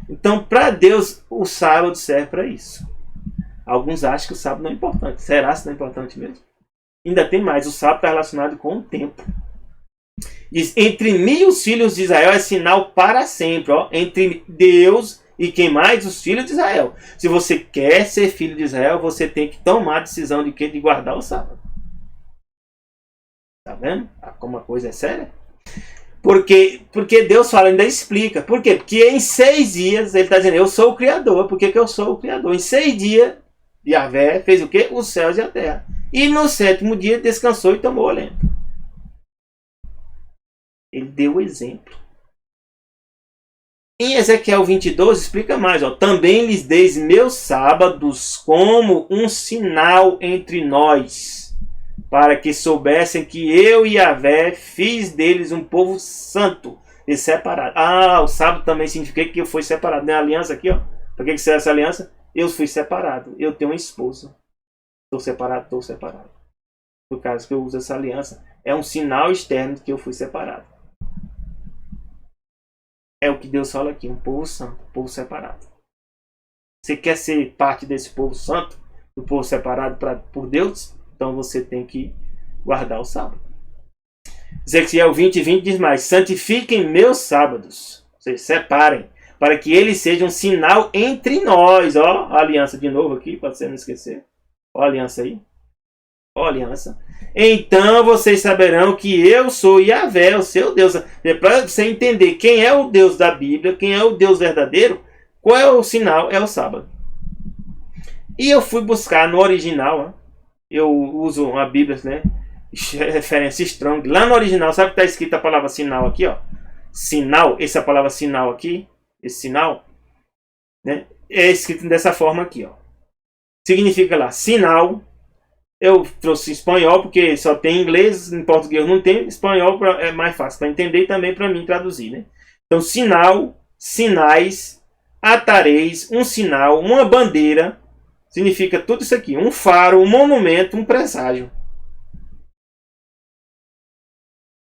Então, para Deus, o sábado serve para isso. Alguns acham que o sábado não é importante. Será que não é importante mesmo? Ainda tem mais. O sábado está relacionado com o tempo. Diz, entre mim e os filhos de Israel é sinal para sempre. Ó, entre Deus e quem mais? Os filhos de Israel. Se você quer ser filho de Israel, você tem que tomar a decisão de quê? De guardar o sábado. Tá vendo? Como a coisa é séria? Porque Deus fala, ainda explica. Por quê? Porque em 6 dias, ele está dizendo, eu sou o Criador. Por que eu sou o Criador? Em 6 dias, Yahvé fez o quê? Os céus e a terra. E no 7º dia descansou e tomou alento. Ele deu o exemplo. Em Ezequiel 22 explica mais. Ó, também lhes deis meus sábados como um sinal entre nós, para que soubessem que eu e Yahvé fiz deles um povo santo e separado. Ah, o sábado também significa que eu fui separado. Não é a aliança aqui, ó. Para que serve essa aliança? Eu fui separado. Eu tenho uma esposa. Estou separado, estou separado. Por causa que eu uso essa aliança, é um sinal externo de que eu fui separado. É o que Deus fala aqui, um povo santo, um povo separado. Você quer ser parte desse povo santo, do povo separado por Deus? Então você tem que guardar o sábado. Ezequiel 20 diz mais, santifiquem meus sábados, ou seja, separem, para que eles sejam um sinal entre nós. Ó, a aliança de novo aqui, para você não esquecer. Ó a aliança aí. Ó a aliança. Então vocês saberão que eu sou Yahvé, o seu Deus. Para você entender quem é o Deus da Bíblia, quem é o Deus verdadeiro, qual é o sinal? É o sábado. E eu fui buscar no original, ó, eu uso uma Bíblia, né, referência Strong. Lá no original, sabe que está escrito a palavra sinal aqui, ó? Sinal, essa palavra sinal aqui, esse sinal, né, é escrito dessa forma aqui, ó. Significa lá, sinal. Eu trouxe espanhol porque só tem inglês, em português não tem. Espanhol é mais fácil para entender e também para mim traduzir, né? Então, sinal, sinais, atareis, um sinal, uma bandeira, significa tudo isso aqui. Um faro, um monumento, um presságio.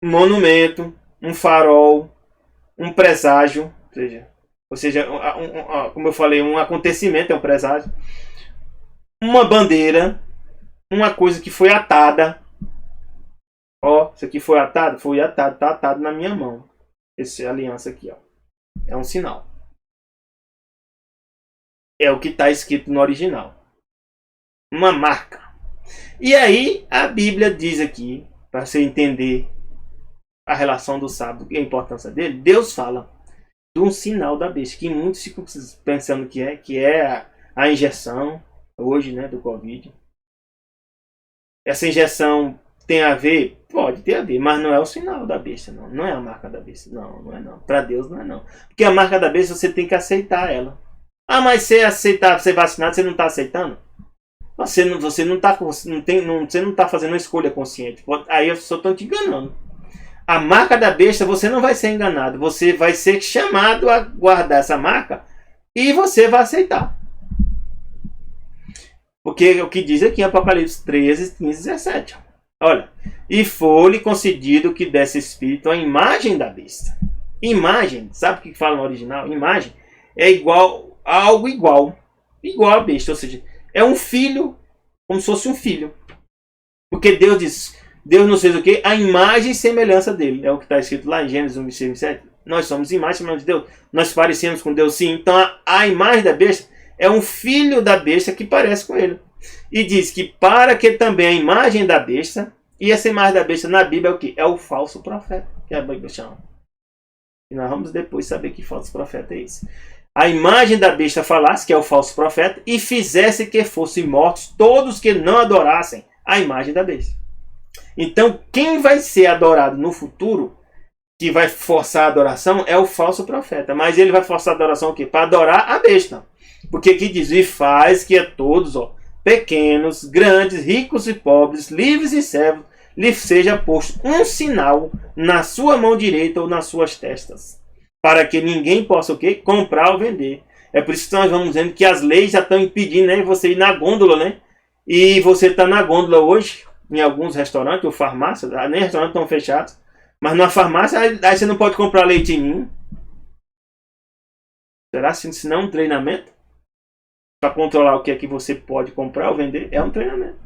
Um monumento, um farol, um presságio, ou seja, como eu falei, um acontecimento é um presságio. Uma bandeira, uma coisa que foi atada. Ó, isso aqui foi atado? Foi atado, tá atado na minha mão. Essa aliança aqui, ó. É um sinal. É o que está escrito no original. Uma marca. E aí, a Bíblia diz aqui, para você entender a relação do sábado e a importância dele, Deus fala de um sinal da besta, que muitos ficam pensando que é a injeção, hoje, né, do Covid. Essa injeção tem a ver? Pode ter a ver, mas não é o sinal da besta, não. Não é a marca da besta, não é não. Para Deus não é não. Porque a marca da besta você tem que aceitar ela. Ah, mas você aceitar, você vacinado, você não está aceitando? Você não está fazendo uma escolha consciente. Aí eu só estou te enganando. A marca da besta, você não vai ser enganado. Você vai ser chamado a guardar essa marca e você vai aceitar. Porque o que diz aqui em Apocalipse 13, 15, 17. Olha. E foi-lhe concedido que desse espírito a imagem da besta. Imagem, sabe o que fala no original? Imagem é igual, algo igual. Igual a besta, ou seja, é um filho, como se fosse um filho. Porque Deus diz, Deus nos fez o quê? A imagem e semelhança dele. É o que está escrito lá em Gênesis 1, 6, 7. Nós somos imagem e semelhança de Deus. Nós parecemos com Deus, sim. Então a imagem da besta é um filho da besta que parece com ele. E diz que para que também a imagem da besta, e essa imagem da besta na Bíblia é o quê? É o falso profeta, que a Bíblia chama. E nós vamos depois saber que falso profeta é esse. A imagem da besta falasse, que é o falso profeta, e fizesse que fossem mortos todos que não adorassem a imagem da besta. Então, quem vai ser adorado no futuro, que vai forçar a adoração, é o falso profeta. Mas ele vai forçar a adoração o quê? Para adorar a besta. Porque aqui diz, e faz que a todos, ó, pequenos, grandes, ricos e pobres, livres e servos, lhe seja posto um sinal na sua mão direita ou nas suas testas, para que ninguém possa o quê? Comprar ou vender. É por isso que nós vamos dizendo que as leis já estão impedindo, né, você ir na gôndola, né? E você está na gôndola hoje, em alguns restaurantes ou farmácias, nem restaurantes estão fechados, mas na farmácia aí você não pode comprar leite em ninho. Será assim, se não é um treinamento? Para controlar o que é que você pode comprar ou vender, é um treinamento.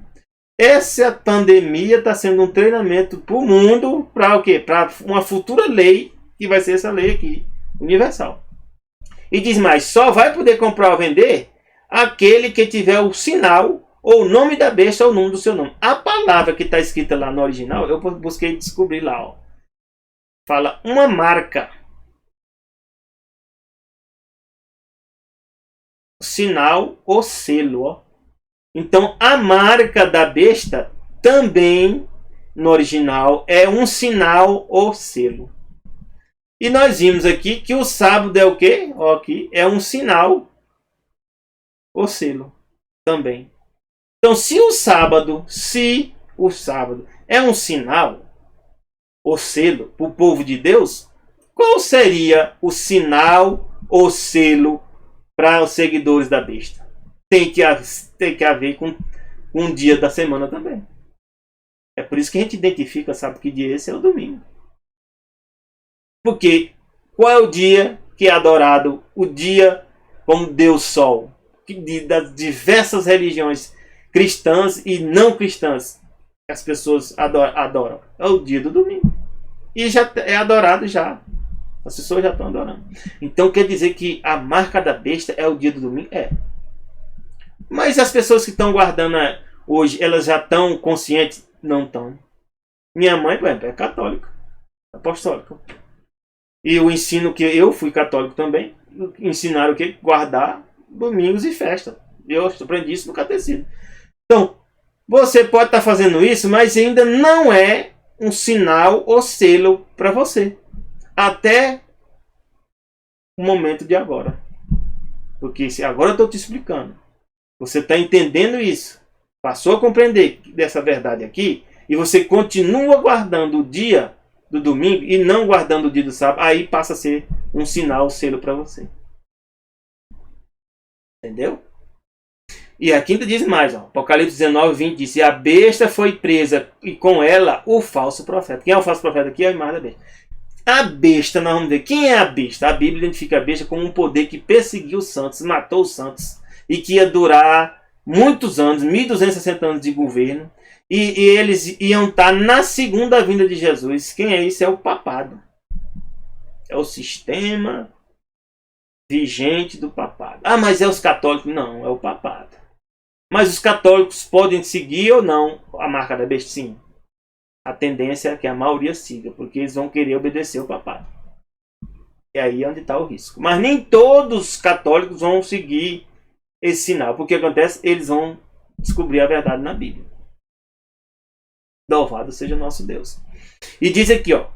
Essa pandemia está sendo um treinamento para o mundo, para o quê? Para uma futura lei, que vai ser essa lei aqui, universal. E diz mais, só vai poder comprar ou vender aquele que tiver o sinal ou o nome da besta ou o nome do seu nome. A palavra que está escrita lá no original, eu busquei descobrir lá. Ó. Fala uma marca. Sinal ou selo. Ó. Então, a marca da besta também, no original, é um sinal ou selo. E nós vimos aqui que o sábado é o quê? Ó, aqui é um sinal ou selo também. Então, se o sábado é um sinal ou selo para o povo de Deus, qual seria o sinal ou selo para os seguidores da besta? Tem que haver com um dia da semana também. É por isso que a gente identifica, sabe que dia esse é o domingo. Porque qual é o dia que é adorado? O dia como Deus Sol. Das diversas religiões cristãs e não cristãs que as pessoas adoram. É o dia do domingo. E já é adorado já. As pessoas já estão adorando. Então quer dizer que a marca da besta é o dia do domingo? É. Mas as pessoas que estão guardando hoje, elas já estão conscientes? Não estão. Minha mãe, por exemplo, é católica, apostólica. E o ensino que eu fui católico também, ensinaram o que? Guardar domingos e festa. Eu aprendi isso no catecismo. Então, você pode estar fazendo isso, mas ainda não é um sinal ou selo para você. Até o momento de agora. Porque agora eu estou te explicando. Você está entendendo isso. Passou a compreender dessa verdade aqui. E você continua guardando o dia do domingo e não guardando o dia do sábado. Aí passa a ser um sinal, um selo para você. Entendeu? E aqui ainda diz mais. Ó, Apocalipse 19, 20 diz. E a besta foi presa e com ela o falso profeta. Quem é o falso profeta aqui? É a imagem da besta. A besta, nós vamos ver. Quem é a besta? A Bíblia identifica a besta como um poder que perseguiu os santos, matou os santos. E que ia durar muitos anos, 1260 anos de governo, e eles iam estar na segunda vinda de Jesus. Quem é isso? É o papado. É o sistema vigente do papado. Ah, mas é os católicos? Não, é o papado. Mas os católicos podem seguir ou não a marca da besta? Sim. A tendência é que a maioria siga, porque eles vão querer obedecer o papado. E aí é onde está o risco. Mas nem todos os católicos vão seguir esse sinal. Porque o que acontece? Eles vão descobrir a verdade na Bíblia. Louvado seja nosso Deus. E diz aqui, ó.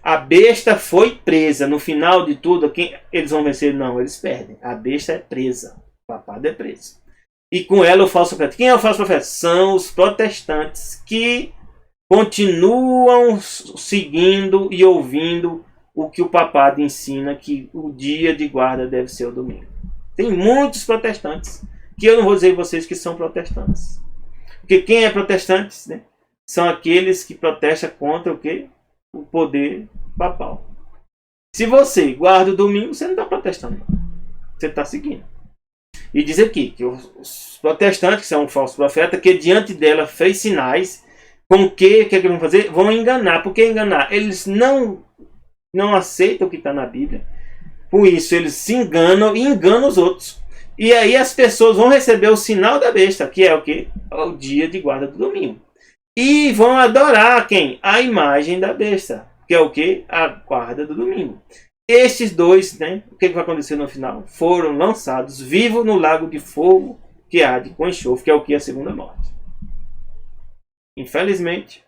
A besta foi presa. No final de tudo, quem eles vão vencer? Não, eles perdem. A besta é presa. O papado é preso. E com ela o falso profeta. Quem é o falso profeta? São os protestantes que continuam seguindo e ouvindo o que o papado ensina, que o dia de guarda deve ser o domingo. Tem muitos protestantes, que eu não vou dizer a vocês que são protestantes. Porque quem é protestante, né, são aqueles que protestam contra o quê? O poder papal. Se você guarda o domingo, você não está protestando. Você está seguindo. E diz aqui que os protestantes, que são um falso profeta, que diante dela fez sinais, com o que eles vão fazer? Vão enganar. Por que enganar? Eles não aceitam o que está na Bíblia. Por isso, eles se enganam e enganam os outros. E aí as pessoas vão receber o sinal da besta, que é o quê? O dia de guarda do domingo. E vão adorar quem? A imagem da besta, que é o quê? A guarda do domingo. Estes dois, né? O que vai acontecer no final? Foram lançados vivos no lago de fogo que arde com enxofre, que é o que? A segunda morte. Infelizmente,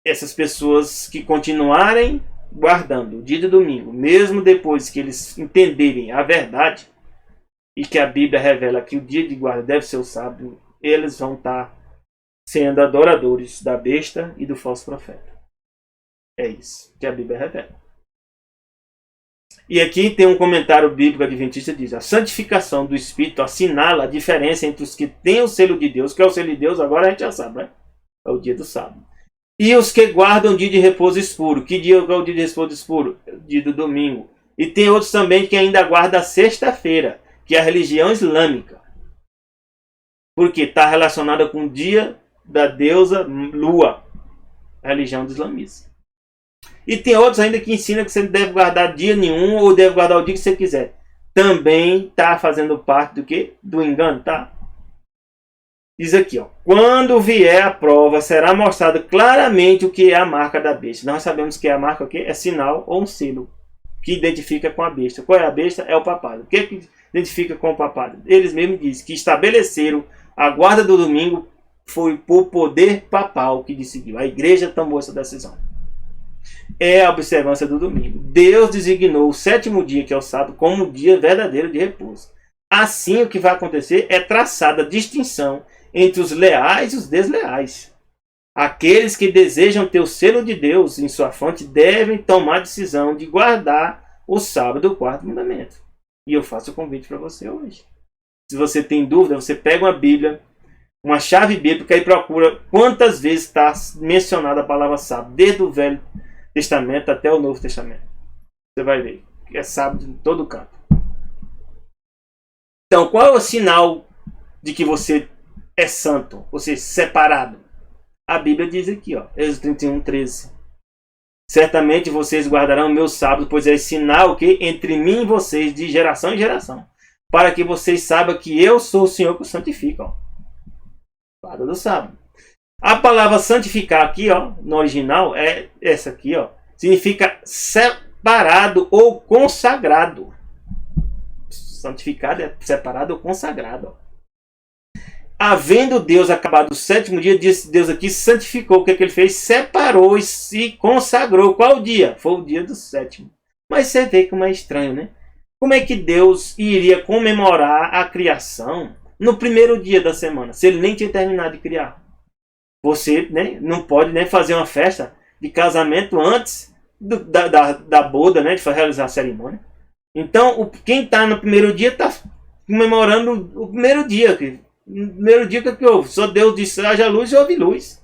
essas pessoas que continuarem guardando o dia de domingo, mesmo depois que eles entenderem a verdade e que a Bíblia revela que o dia de guarda deve ser o sábado, eles vão estar sendo adoradores da besta e do falso profeta. É isso que a Bíblia revela. E aqui tem um comentário bíblico adventista que diz: a santificação do Espírito assinala a diferença entre os que têm o selo de Deus, que é o selo de Deus, agora a gente já sabe, né? É o dia do sábado. E os que guardam o dia de repouso escuro. Que dia é o dia de repouso escuro? O dia do domingo. E tem outros também que ainda guardam a sexta-feira, que é a religião islâmica. Porque está relacionada com o dia da deusa Lua, a religião do islamismo. E tem outros ainda que ensinam que você não deve guardar dia nenhum ou deve guardar o dia que você quiser. Também está fazendo parte do quê? Do engano, tá? Diz aqui, ó. Quando vier a prova, será mostrado claramente o que é a marca da besta. Nós sabemos que a marca o quê? É sinal ou um selo que identifica com a besta. Qual é a besta? É o papado. O que é que identifica com o papado? Eles mesmos dizem que estabeleceram a guarda do domingo foi por poder papal que decidiu. A igreja tomou essa decisão. É a observância do domingo. Deus designou o sétimo dia, que é o sábado, como o dia verdadeiro de repouso. Assim, o que vai acontecer é traçada a distinção entre os leais e os desleais. Aqueles que desejam ter o selo de Deus em sua fonte devem tomar a decisão de guardar o sábado, o quarto mandamento. E eu faço o convite para você hoje. Se você tem dúvida, você pega uma Bíblia, uma chave bíblica e procura quantas vezes está mencionada a palavra sábado, desde o Velho Testamento até o Novo Testamento. Você vai ver que é sábado em todo canto. Então, qual é o sinal de que você é santo, você é separado? A Bíblia diz aqui, ó, Êxodo 31, 13. Certamente vocês guardarão o meu sábado, pois é sinal que entre mim e vocês de geração em geração, para que vocês saibam que eu sou o Senhor que os santifica. Ó. Guarda do sábado. A palavra santificar aqui, ó, no original, é essa aqui, ó, significa separado ou consagrado. Santificado é separado ou consagrado. Ó. Havendo Deus acabado o sétimo dia, Deus aqui santificou. O que, é que ele fez? Separou e se consagrou. Qual o dia? Foi o dia do sétimo. Mas você vê como é estranho, né? Como é que Deus iria comemorar a criação no primeiro dia da semana, se ele nem tinha terminado de criar? Você, né, não pode, né, fazer uma festa de casamento antes da boda, né, de realizar a cerimônia. Então, quem está no primeiro dia está comemorando o primeiro dia. No primeiro dia que houve? Só Deus disse, haja luz e houve luz.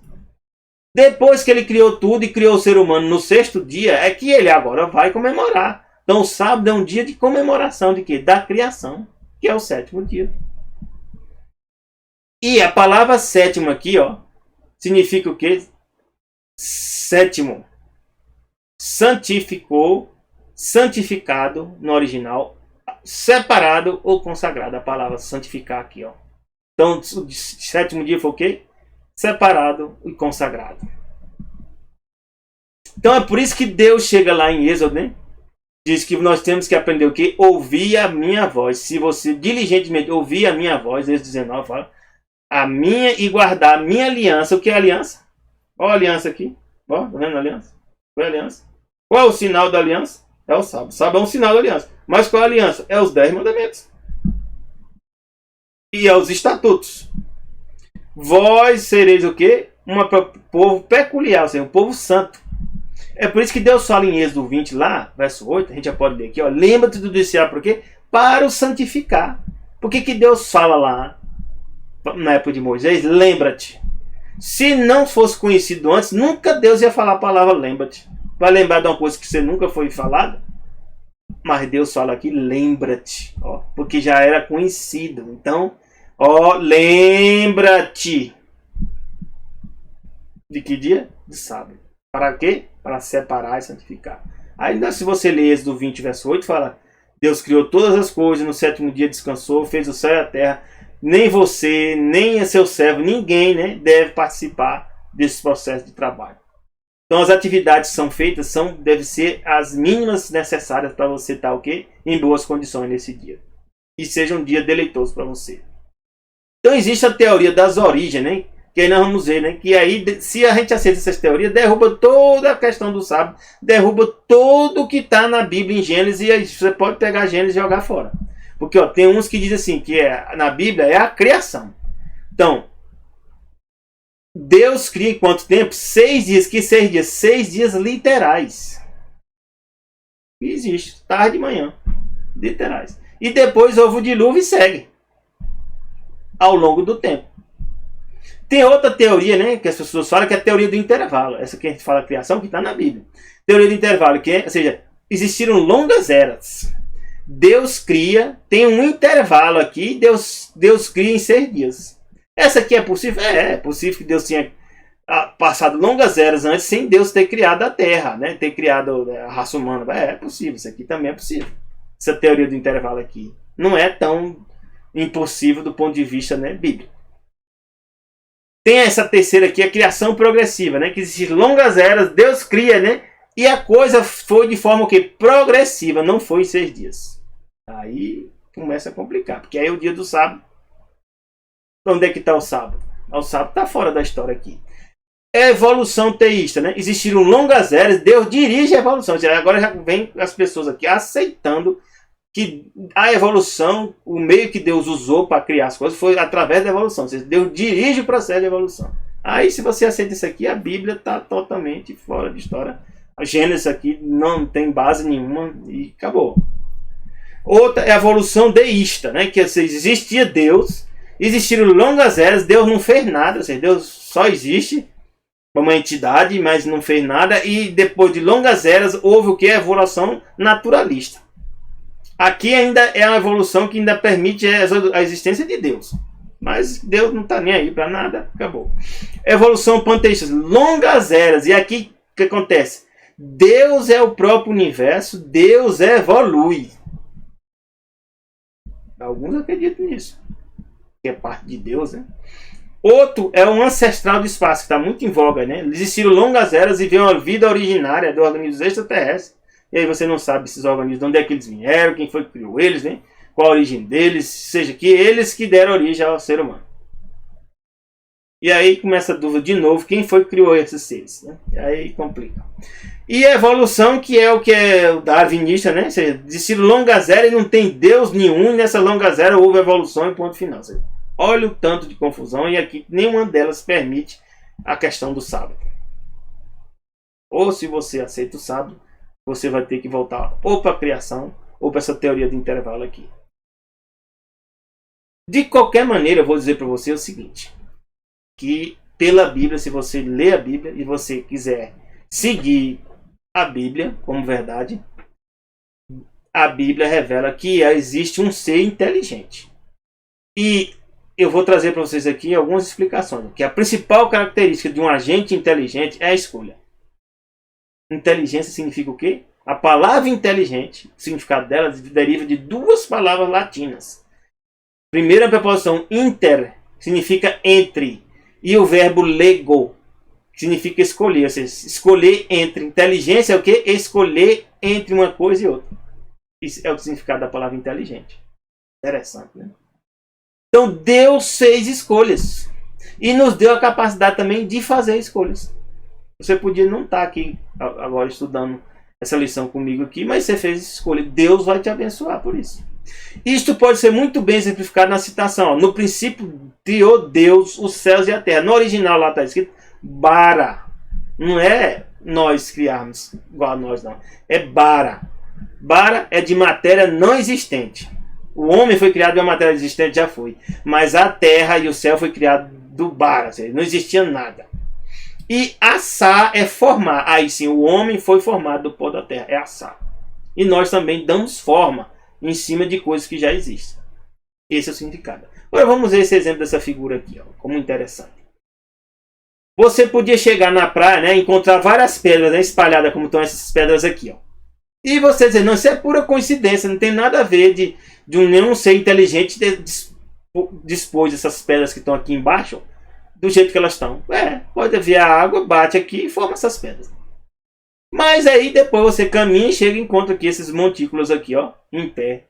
Depois que ele criou tudo e criou o ser humano no sexto dia, é que ele agora vai comemorar. Então, o sábado é um dia de comemoração de quê? Da criação, que é o sétimo dia. E a palavra sétimo aqui, ó, significa o quê? Sétimo. Santificou, santificado no original, separado ou consagrado. A palavra santificar aqui, ó. Então, o sétimo dia foi o quê? Separado e consagrado. Então é por isso que Deus chega lá em Êxodo, né? Diz que nós temos que aprender o quê? Ouvir a minha voz. Se você diligentemente ouvir a minha voz, Êxodo 19 fala, a minha e guardar a minha aliança. O que é aliança? Olha a aliança aqui. Ó, tá vendo a aliança? Qual é a aliança? Qual é o sinal da aliança? É o sábado. O sábado é um sinal da aliança. Mas qual é a aliança? É os 10 mandamentos. E é os estatutos. Vós sereis o quê? Um povo peculiar, ou seja, um povo santo. É por isso que Deus fala em Êxodo 20 lá, verso 8, a gente já pode ler aqui, ó. Lembra-te do discípulo, por quê? Para o santificar. Por que Deus fala lá, na época de Moisés, lembra-te? Se não fosse conhecido antes, nunca Deus ia falar a palavra lembra-te. Vai lembrar de uma coisa que você nunca foi falada? Mas Deus fala aqui, lembra-te, ó, porque já era conhecido. Então, ó, lembra-te. De que dia? De sábado. Para quê? Para separar e santificar. Ainda se você ler Êxodo 20, verso 8, fala, Deus criou todas as coisas, no sétimo dia descansou, fez o céu e a terra. Nem você, nem seu servo, ninguém, né, deve participar desse processo de trabalho. Então as atividades que são feitas devem ser as mínimas necessárias para você estar o quê? Em boas condições nesse dia. E seja um dia deleitoso para você. Então existe a teoria das origens, né? Que aí nós vamos ver, né? Que aí, se a gente aceita essas teorias, derruba toda a questão do sábado, derruba tudo que está na Bíblia em Gênesis, e aí você pode pegar Gênesis e jogar fora. Porque ó, tem uns que dizem assim, que na Bíblia é a criação. Então, Deus cria em quanto tempo? 6 dias. Que 6 dias? 6 dias literais. Existe. Tarde e manhã. Literais. E depois houve o dilúvio e segue. Ao longo do tempo. Tem outra teoria, né? Que as pessoas falam que é a teoria do intervalo. Essa que a gente fala criação, que está na Bíblia. Teoria do intervalo, que é, ou seja, existiram longas eras. Deus cria, tem um intervalo aqui, Deus cria em 6 dias. Essa aqui é possível? É possível que Deus tenha passado longas eras antes sem Deus ter criado a Terra, né? Ter criado a raça humana. É possível, isso aqui também é possível. Essa teoria do intervalo aqui não é tão impossível do ponto de vista, né, bíblico. Tem essa terceira aqui, a criação progressiva, né? Que existem longas eras, Deus cria, né? E a coisa foi de forma que progressiva, não foi em 6 dias. Aí começa a complicar, porque aí é o dia do sábado. Onde é que está o sábado? O sábado está fora da história aqui. É evolução teísta, né? Existiram longas eras, Deus dirige a evolução. Agora já vem as pessoas aqui aceitando que a evolução, o meio que Deus usou para criar as coisas foi através da evolução. Ou seja, Deus dirige o processo de evolução. Aí se você aceita isso aqui, a Bíblia está totalmente fora de história. A Gênesis aqui não tem base nenhuma e acabou. Outra é a evolução deísta, né? Que existia Deus, existiram longas eras, Deus não fez nada, ou seja, Deus só existe como uma entidade, mas não fez nada, e depois de longas eras houve o que? A evolução naturalista. Aqui ainda é uma evolução que ainda permite a existência de Deus. Mas Deus não está nem aí para nada, acabou. Evolução panteísta, longas eras, e aqui o que acontece? Deus é o próprio universo, Deus evolui. Alguns acreditam nisso, que é parte de Deus, né? Outro é um ancestral do espaço, que está muito em voga, né? Existiram longas eras e veio uma vida originária de organismos extraterrestres. E aí você não sabe esses organismos, de onde é que eles vieram, quem foi que criou eles, né? Qual a origem deles, seja que eles que deram origem ao ser humano. E aí começa a dúvida de novo, quem foi que criou esses seres, né? E aí complica. E a evolução, que é o darwinista, né? Ou seja, existiram longas eras e não tem Deus nenhum, e nessa longas eras houve evolução e ponto final. Ou seja, olha o tanto de confusão, e aqui nenhuma delas permite a questão do sábado. Ou se você aceita o sábado, você vai ter que voltar ou para a criação ou para essa teoria de intervalo aqui. De qualquer maneira, eu vou dizer para você o seguinte, que pela Bíblia, se você ler a Bíblia e você quiser seguir a Bíblia como verdade, a Bíblia revela que existe um ser inteligente. E eu vou trazer para vocês aqui algumas explicações. Que a principal característica de um agente inteligente é a escolha. Inteligência significa o quê? A palavra inteligente, o significado dela deriva de duas palavras latinas. Primeiro, a preposição inter, significa entre. E o verbo lego, que significa escolher. Ou seja, escolher entre. Inteligência é o quê? Escolher entre uma coisa e outra. Isso é o significado da palavra inteligente. Interessante, né? Então, Deus fez escolhas. E nos deu a capacidade também de fazer escolhas. Você podia não estar aqui agora estudando essa lição comigo aqui, mas você fez escolha. Deus vai te abençoar por isso. Isto pode ser muito bem exemplificado na citação. Ó. No princípio, criou Deus os céus e a terra. No original lá está escrito bara. Não é nós criarmos igual a nós, não. É bara. Bara é de matéria não existente. O homem foi criado de uma matéria existente, já foi. Mas a terra e o céu foi criado do bara. Ou seja, não existia nada. E assar é formar. Aí sim, o homem foi formado do pó da terra. É assar. E nós também damos forma em cima de coisas que já existem. Esse é o significado. Agora vamos ver esse exemplo dessa figura aqui, ó, como interessante. Você podia chegar na praia, né, encontrar várias pedras, né, espalhadas como estão essas pedras aqui, ó. E você dizer, não, isso é pura coincidência, não tem nada a ver de nenhum ser inteligente dispôs essas pedras que estão aqui embaixo do jeito que elas estão. Pode haver a água, bate aqui e forma essas pedras. Mas aí depois você caminha e chega e encontra aqui esses montículos aqui, ó, em pé.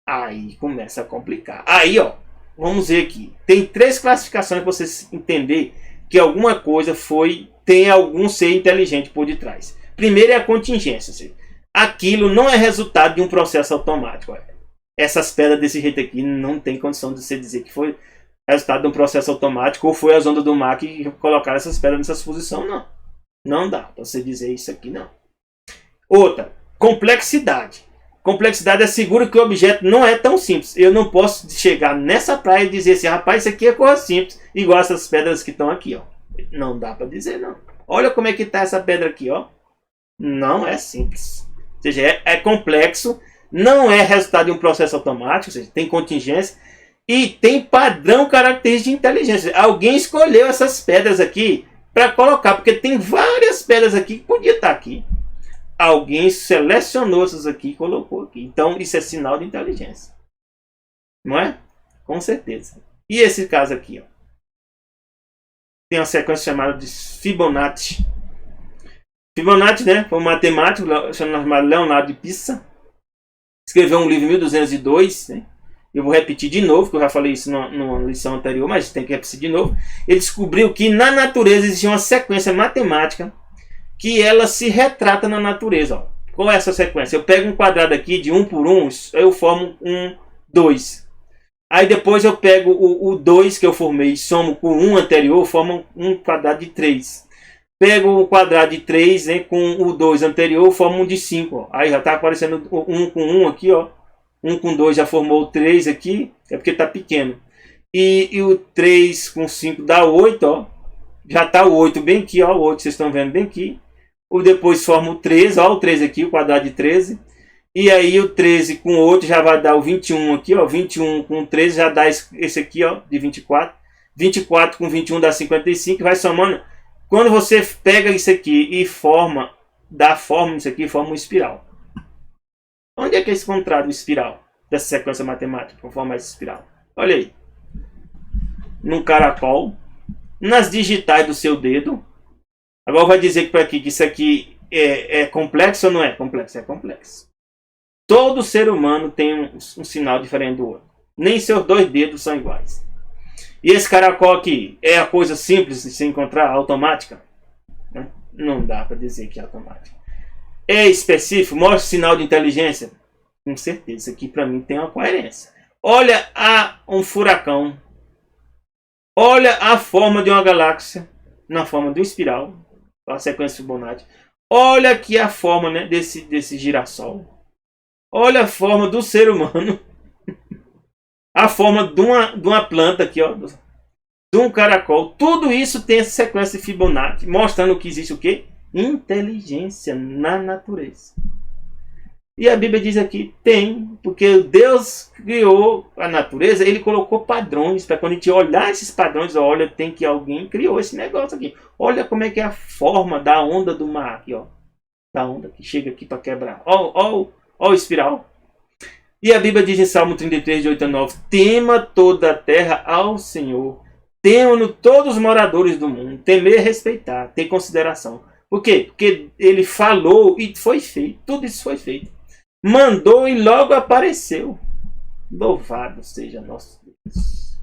Aí começa a complicar. Aí, ó, vamos ver aqui. Tem três classificações para você entender que alguma coisa tem algum ser inteligente por detrás. Primeiro é a contingência. Ou seja, aquilo não é resultado de um processo automático. Essas pedras desse jeito aqui não tem condição de você dizer que foi resultado de um processo automático ou foi as ondas do mar que colocaram essas pedras nessa posição, não. Não dá para você dizer isso aqui, não. Outra, complexidade. Complexidade assegura que o objeto não é tão simples. Eu não posso chegar nessa praia e dizer assim, rapaz, isso aqui é coisa simples, igual essas pedras que estão aqui, ó. Não dá para dizer, não. Olha como é que está essa pedra aqui, ó. Não é simples. Ou seja, é complexo, não é resultado de um processo automático, ou seja, tem contingência e tem padrão característico de inteligência. Alguém escolheu essas pedras aqui para colocar, porque tem várias pedras aqui que podia estar aqui. Alguém selecionou essas aqui e colocou aqui. Então isso é sinal de inteligência. Não é? Com certeza. E esse caso aqui, ó. Tem uma sequência chamada de Fibonacci. Fibonacci, né, foi um matemático chamado Leonardo de Pisa. Escreveu um livro em 1202, né? Eu vou repetir de novo, porque eu já falei isso numa lição anterior, mas tem que repetir de novo. Ele descobriu que na natureza existia uma sequência matemática que ela se retrata na natureza. Ó. Qual é essa sequência? Eu pego um quadrado aqui de 1 por 1, eu formo um 2. Aí depois eu pego o 2 que eu formei e somo com o 1 anterior, formo um quadrado de 3. Pego o quadrado de 3, né, com o 2 anterior, formo um de 5. Ó. Aí já está aparecendo 1 com 1 aqui, ó. 1 com 2 já formou o 3 aqui, é porque está pequeno. E o 3 com 5 dá 8, ó. Já está o 8 bem aqui, ó. O 8 vocês estão vendo bem aqui. Depois forma o 13, ó. O 13 aqui, o quadrado de 13. E aí o 13 com 8 já vai dar o 21 aqui, ó. 21 com 13 já dá esse aqui, ó, de 24. 24 com 21 dá 55, vai somando. Quando você pega isso aqui e dá forma isso aqui, forma uma espiral. Onde é que é encontrado o espiral dessa sequência matemática para formar essa espiral? Olha aí. Num caracol, nas digitais do seu dedo. Agora vai dizer para aqui que isso aqui é complexo ou não é complexo? É complexo. Todo ser humano tem um sinal diferente do outro. Nem seus dois dedos são iguais. E esse caracol aqui é a coisa simples de se encontrar, automática? Né? Não dá para dizer que é automática. É específico? Mostra sinal de inteligência? Com certeza, isso aqui para mim tem uma coerência. Olha um furacão. Olha a forma de uma galáxia na forma de uma espiral. A sequência Fibonacci. Olha aqui a forma, né, desse girassol. Olha a forma do ser humano. A forma de uma planta aqui, ó, de um caracol. Tudo isso tem essa sequência Fibonacci, mostrando que existe o quê? Inteligência na natureza. E a Bíblia diz aqui, tem, porque Deus criou a natureza, ele colocou padrões, para quando a gente olhar esses padrões, olha, tem que alguém criou esse negócio aqui. Olha como é que é a forma da onda do mar aqui, ó. Da onda que chega aqui para quebrar. Ó o espiral. E a Bíblia diz em Salmo 33, de 8 a 9, tema toda a terra ao Senhor, temam-no todos os moradores do mundo, temer e respeitar, ter consideração. Por quê? Porque ele falou e foi feito, tudo isso foi feito. Mandou e logo apareceu. Louvado seja nosso Deus.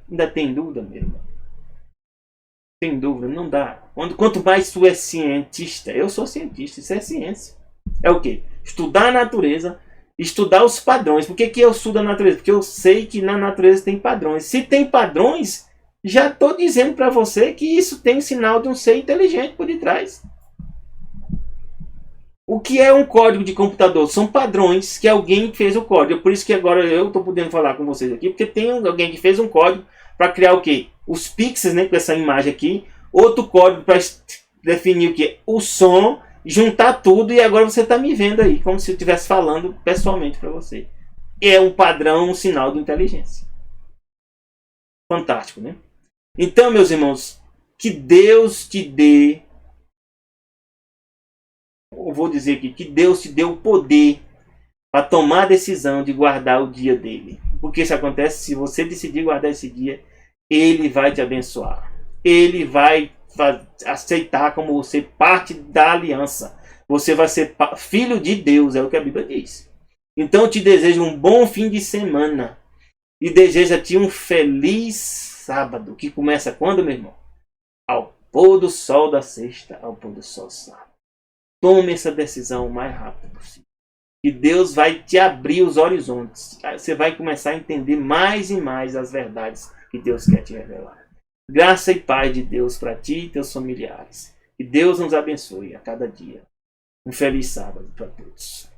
Ainda tem dúvida, meu irmão? Tem dúvida? Não dá. Quanto mais tu é cientista, eu sou cientista, isso é ciência. É o quê? Estudar a natureza, estudar os padrões. Por que eu estudo a natureza? Porque eu sei que na natureza tem padrões. Se tem padrões, já estou dizendo para você que isso tem sinal de um ser inteligente por detrás. O que é um código de computador? São padrões que alguém fez o código. Por isso que agora eu estou podendo falar com vocês aqui, porque tem alguém que fez um código para criar o quê? Os pixels, né, com essa imagem aqui. Outro código para definir o quê? O som, juntar tudo, e agora você está me vendo aí, como se eu estivesse falando pessoalmente para você. É um padrão, um sinal de inteligência. Fantástico, né? Então, meus irmãos, que Deus te dê, eu vou dizer aqui, que Deus te dê o poder para tomar a decisão de guardar o dia dele. Porque isso acontece, se você decidir guardar esse dia, ele vai te abençoar. Ele vai aceitar como você parte da aliança. Você vai ser filho de Deus, é o que a Bíblia diz. Então eu te desejo um bom fim de semana. E desejo-te um feliz sábado. Que começa quando, meu irmão? Ao pôr do sol da sexta, ao pôr do sol sábado. Tome essa decisão o mais rápido possível. E Deus vai te abrir os horizontes. Você vai começar a entender mais e mais as verdades que Deus quer te revelar. Graça e paz de Deus para ti e teus familiares. Que Deus nos abençoe a cada dia. Um feliz sábado para todos.